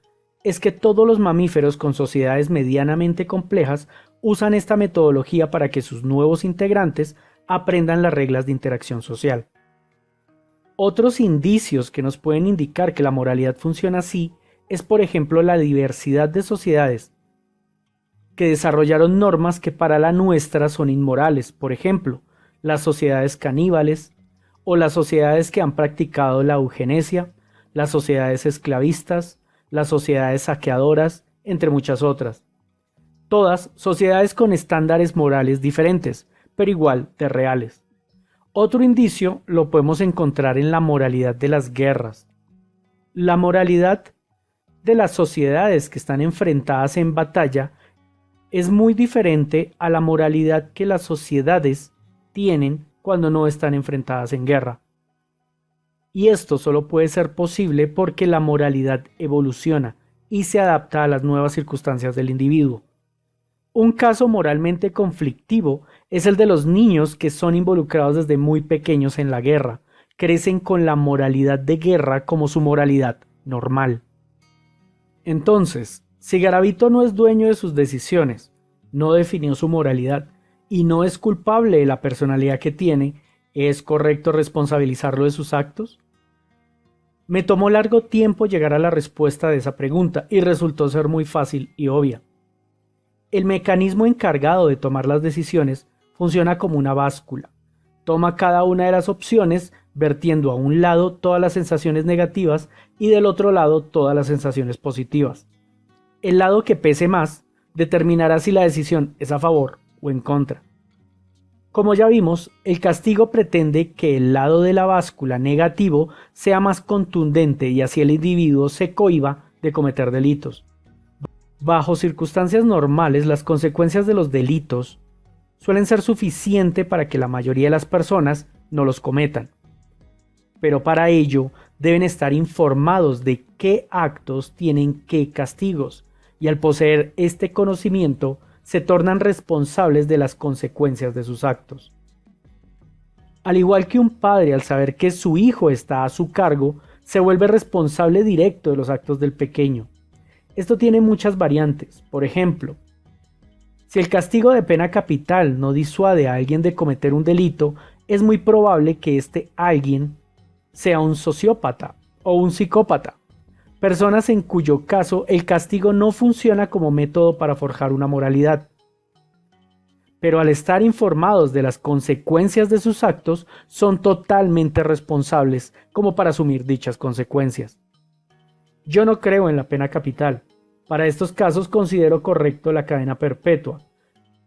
es que todos los mamíferos con sociedades medianamente complejas usan esta metodología para que sus nuevos integrantes aprendan las reglas de interacción social. Otros indicios que nos pueden indicar que la moralidad funciona así es, por ejemplo, la diversidad de sociedades que desarrollaron normas que para la nuestra son inmorales, por ejemplo, las sociedades caníbales o las sociedades que han practicado la eugenesia, las sociedades esclavistas, las sociedades saqueadoras, entre muchas otras. Todas sociedades con estándares morales diferentes, pero igual de reales. Otro indicio lo podemos encontrar en la moralidad de las guerras. La moralidad de las sociedades que están enfrentadas en batalla es muy diferente a la moralidad que las sociedades tienen cuando no están enfrentadas en guerra. Y esto solo puede ser posible porque la moralidad evoluciona y se adapta a las nuevas circunstancias del individuo. Un caso moralmente conflictivo es el de los niños que son involucrados desde muy pequeños en la guerra. Crecen con la moralidad de guerra como su moralidad normal. Entonces, si Garavito no es dueño de sus decisiones, no definió su moralidad y no es culpable de la personalidad que tiene, ¿es correcto responsabilizarlo de sus actos? Me tomó largo tiempo llegar a la respuesta de esa pregunta y resultó ser muy fácil y obvia. El mecanismo encargado de tomar las decisiones funciona como una báscula. Toma cada una de las opciones, vertiendo a un lado todas las sensaciones negativas y del otro lado todas las sensaciones positivas. El lado que pese más determinará si la decisión es a favor o en contra. Como ya vimos, el castigo pretende que el lado de la báscula negativo sea más contundente y así el individuo se cohíba de cometer delitos. Bajo circunstancias normales, las consecuencias de los delitos suelen ser suficientes para que la mayoría de las personas no los cometan. Pero para ello deben estar informados de qué actos tienen qué castigos, y al poseer este conocimiento se tornan responsables de las consecuencias de sus actos. Al igual que un padre al saber que su hijo está a su cargo, se vuelve responsable directo de los actos del pequeño. Esto tiene muchas variantes. Por ejemplo, si el castigo de pena capital no disuade a alguien de cometer un delito, es muy probable que este alguien sea un sociópata o un psicópata, personas en cuyo caso el castigo no funciona como método para forjar una moralidad. Pero al estar informados de las consecuencias de sus actos, son totalmente responsables como para asumir dichas consecuencias. Yo no creo en la pena capital. Para estos casos considero correcto la cadena perpetua,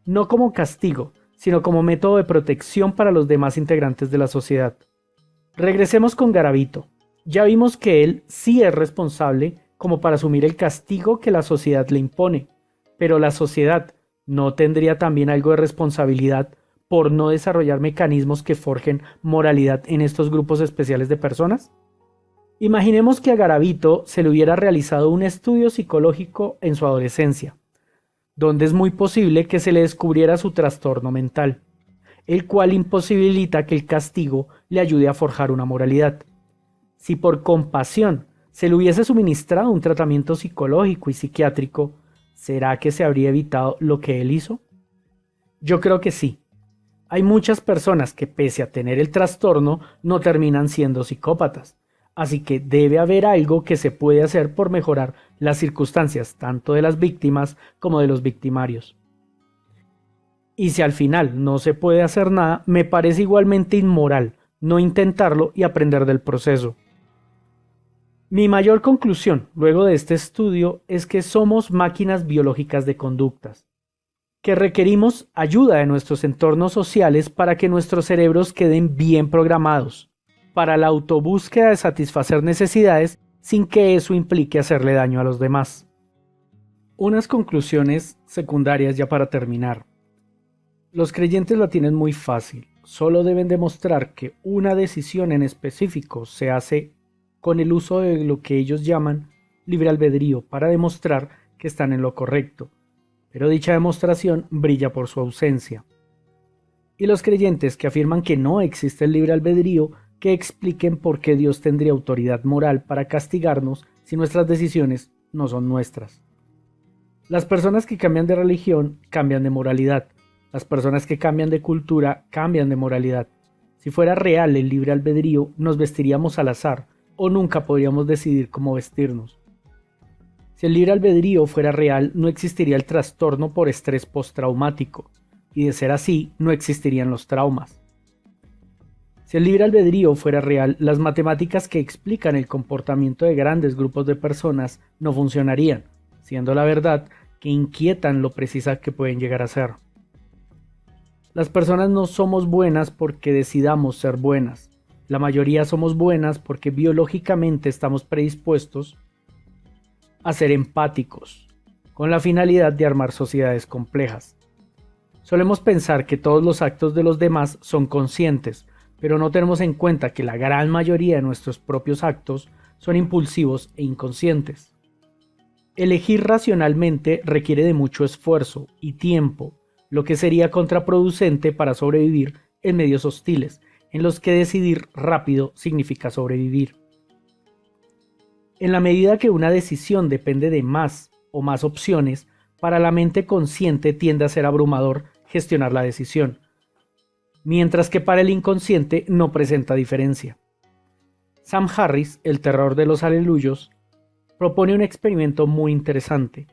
no como castigo, sino como método de protección para los demás integrantes de la sociedad. Regresemos con Garavito. Ya vimos que él sí es responsable como para asumir el castigo que la sociedad le impone, pero la sociedad ¿no tendría también algo de responsabilidad por no desarrollar mecanismos que forjen moralidad en estos grupos especiales de personas? Imaginemos que a Garavito se le hubiera realizado un estudio psicológico en su adolescencia, donde es muy posible que se le descubriera su trastorno mental, el cual imposibilita que el castigo le ayude a forjar una moralidad. Si por compasión se le hubiese suministrado un tratamiento psicológico y psiquiátrico, ¿será que se habría evitado lo que él hizo? Yo creo que sí. Hay muchas personas que pese a tener el trastorno no terminan siendo psicópatas, así que debe haber algo que se puede hacer por mejorar las circunstancias tanto de las víctimas como de los victimarios. Y si al final no se puede hacer nada, me parece igualmente inmoral no intentarlo y aprender del proceso. Mi mayor conclusión, luego de este estudio, es que somos máquinas biológicas de conductas, que requerimos ayuda de nuestros entornos sociales para que nuestros cerebros queden bien programados, para la autobúsqueda de satisfacer necesidades sin que eso implique hacerle daño a los demás. Unas conclusiones secundarias ya para terminar. Los creyentes la tienen muy fácil, solo deben demostrar que una decisión en específico se hace con el uso de lo que ellos llaman libre albedrío para demostrar que están en lo correcto, pero dicha demostración brilla por su ausencia. Y los creyentes que afirman que no existe el libre albedrío, que expliquen por qué Dios tendría autoridad moral para castigarnos si nuestras decisiones no son nuestras. Las personas que cambian de religión cambian de moralidad. Las personas que cambian de cultura cambian de moralidad. Si fuera real el libre albedrío, nos vestiríamos al azar o nunca podríamos decidir cómo vestirnos. Si el libre albedrío fuera real, no existiría el trastorno por estrés postraumático, y de ser así, no existirían los traumas. Si el libre albedrío fuera real, las matemáticas que explican el comportamiento de grandes grupos de personas no funcionarían, siendo la verdad que inquietan lo precisas que pueden llegar a ser. Las personas no somos buenas porque decidamos ser buenas. La mayoría somos buenas porque biológicamente estamos predispuestos a ser empáticos, con la finalidad de armar sociedades complejas. Solemos pensar que todos los actos de los demás son conscientes, pero no tenemos en cuenta que la gran mayoría de nuestros propios actos son impulsivos e inconscientes. Elegir racionalmente requiere de mucho esfuerzo y tiempo, lo que sería contraproducente para sobrevivir en medios hostiles, en los que decidir rápido significa sobrevivir. En la medida que una decisión depende de más o más opciones, para la mente consciente tiende a ser abrumador gestionar la decisión, mientras que para el inconsciente no presenta diferencia. Sam Harris, el terror de los aleluyos, propone un experimento muy interesante.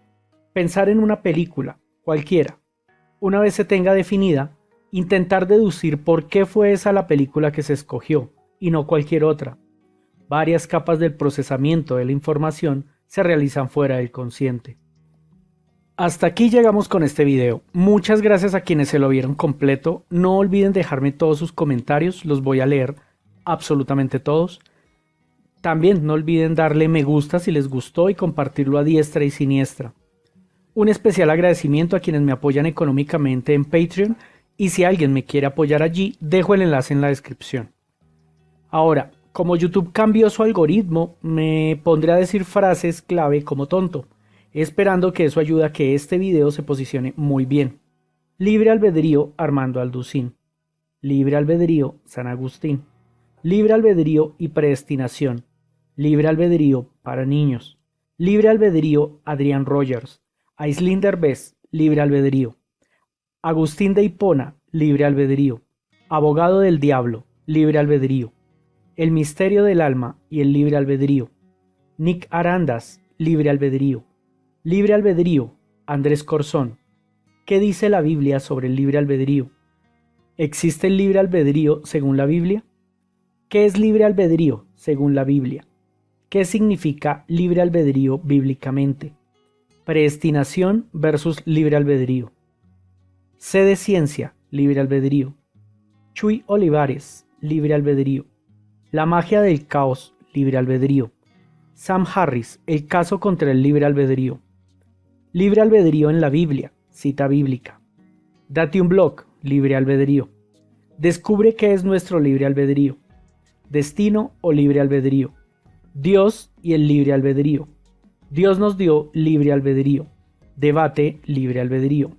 Pensar en una película, cualquiera. Una vez se tenga definida, intentar deducir por qué fue esa la película que se escogió, y no cualquier otra. Varias capas del procesamiento de la información se realizan fuera del consciente. Hasta aquí llegamos con este video. Muchas gracias a quienes se lo vieron completo. No olviden dejarme todos sus comentarios, los voy a leer absolutamente todos. También no olviden darle me gusta si les gustó y compartirlo a diestra y siniestra. Un especial agradecimiento a quienes me apoyan económicamente en Patreon, y si alguien me quiere apoyar allí, dejo el enlace en la descripción. Ahora, como YouTube cambió su algoritmo, me pondré a decir frases clave como tonto, esperando que eso ayude a que este video se posicione muy bien. Libre albedrío, Armando Alducín. Libre albedrío, San Agustín. Libre albedrío y predestinación. Libre albedrío para niños. Libre albedrío, Adrián Rogers. Aislinn Derbez, libre albedrío. Agustín de Hipona, libre albedrío. Abogado del diablo, libre albedrío. El misterio del alma y el libre albedrío. Nick Arandas, libre albedrío. Libre albedrío, Andrés Corzón. ¿Qué dice la Biblia sobre el libre albedrío? ¿Existe el libre albedrío según la Biblia? ¿Qué es libre albedrío según la Biblia? ¿Qué significa libre albedrío bíblicamente? Predestinación versus libre albedrío. C de Ciencia, libre albedrío. Chuy Olivares, libre albedrío. La magia del caos, libre albedrío. Sam Harris, el caso contra el libre albedrío. Libre albedrío en la Biblia, cita bíblica. Date un blog, libre albedrío. Descubre qué es nuestro libre albedrío. Destino o libre albedrío. Dios y el libre albedrío. Dios nos dio libre albedrío. Debate, libre albedrío.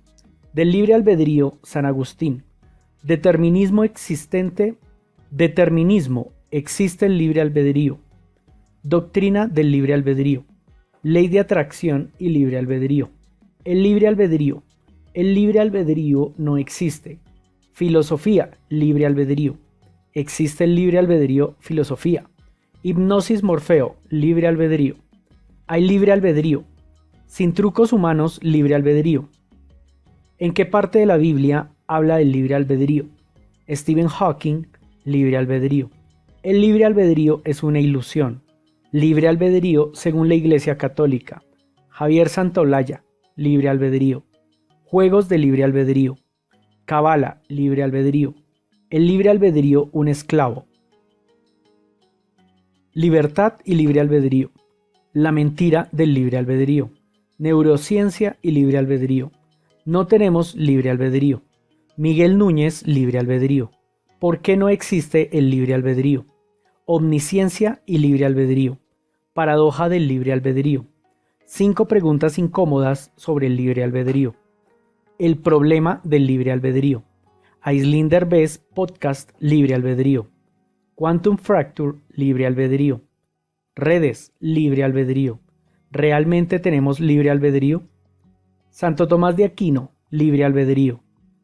Del libre albedrío, San Agustín. Determinismo existente. Determinismo, existe el libre albedrío. Doctrina del libre albedrío. Ley de atracción y libre albedrío. El libre albedrío. El libre albedrío no existe. Filosofía, libre albedrío. Existe el libre albedrío, filosofía. Hipnosis Morfeo, libre albedrío. Hay libre albedrío. Sin trucos humanos, libre albedrío. ¿En qué parte de la Biblia habla del libre albedrío? Stephen Hawking, libre albedrío. El libre albedrío es una ilusión. Libre albedrío según la Iglesia Católica. Javier Santaolalla, libre albedrío. Juegos de libre albedrío. Cábala, libre albedrío. El libre albedrío, un esclavo. Libertad y libre albedrío. La mentira del libre albedrío. Neurociencia y libre albedrío. No tenemos libre albedrío. Miguel Núñez, libre albedrío. ¿Por qué no existe el libre albedrío? Omnisciencia y libre albedrío. Paradoja del libre albedrío. 5 preguntas incómodas sobre el libre albedrío. El problema del libre albedrío. Aisling Derbez Podcast Libre Albedrío. Quantum Fracture Libre Albedrío. Redes Libre Albedrío. ¿Realmente tenemos libre albedrío? Santo Tomás de Aquino Libre Albedrío.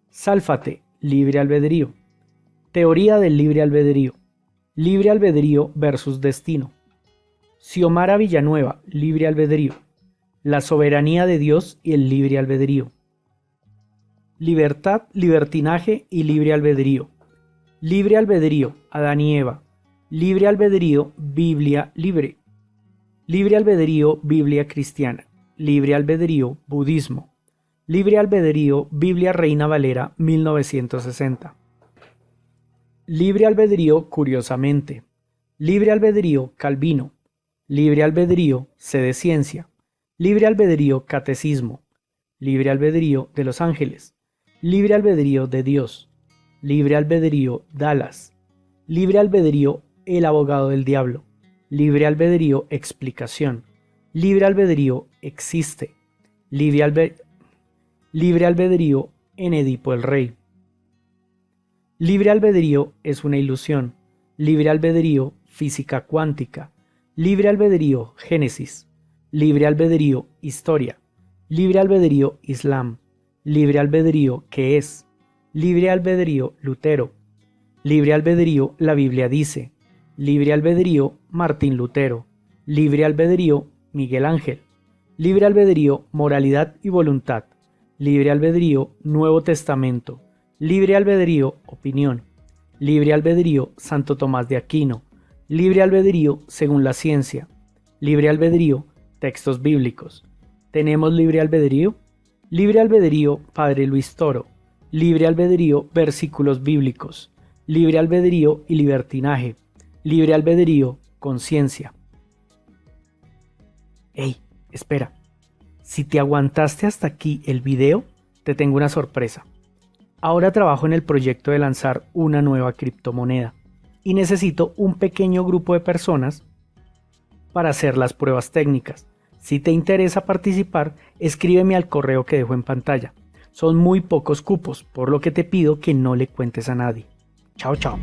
Sálfate Libre Albedrío. Teoría del libre albedrío. Libre albedrío versus destino. Xiomara Villanueva Libre Albedrío. La soberanía de Dios y el libre albedrío. Libertad, libertinaje y libre albedrío. Libre albedrío, Adán y Eva. Libre albedrío, Biblia libre. Libre albedrío, Biblia cristiana. Libre albedrío, budismo. Libre albedrío, Biblia Reina Valera 1960. Libre albedrío, curiosamente. Libre albedrío, Calvino. Libre albedrío, Sede Ciencia. Libre albedrío, Catecismo. Libre albedrío de Los Ángeles. Libre albedrío de Dios. Libre albedrío, Dallas. Libre albedrío, El abogado del diablo. Libre albedrío, explicación. Libre albedrío, existe. Libre albedrío, en Edipo el Rey. Libre albedrío es una ilusión. Libre albedrío, física cuántica. Libre albedrío, Génesis. Libre albedrío, historia. Libre albedrío, Islam. Libre albedrío, ¿qué es? Libre albedrío, Lutero. Libre albedrío, la Biblia dice. Libre albedrío, Martín Lutero. Libre albedrío, Miguel Ángel. Libre albedrío, moralidad y voluntad. Libre albedrío, Nuevo Testamento. Libre albedrío, opinión. Libre albedrío, Santo Tomás de Aquino. Libre albedrío, según la ciencia. Libre albedrío, textos bíblicos. ¿Tenemos libre albedrío? Libre albedrío, Padre Luis Toro. Libre albedrío, versículos bíblicos. Libre albedrío y libertinaje. Libre albedrío, conciencia. Ey, espera. Si te aguantaste hasta aquí el video, te tengo una sorpresa. Ahora trabajo en el proyecto de lanzar una nueva criptomoneda y necesito un pequeño grupo de personas para hacer las pruebas técnicas. Si te interesa participar, escríbeme al correo que dejo en pantalla. Son muy pocos cupos, por lo que te pido que no le cuentes a nadie. Chao, chao.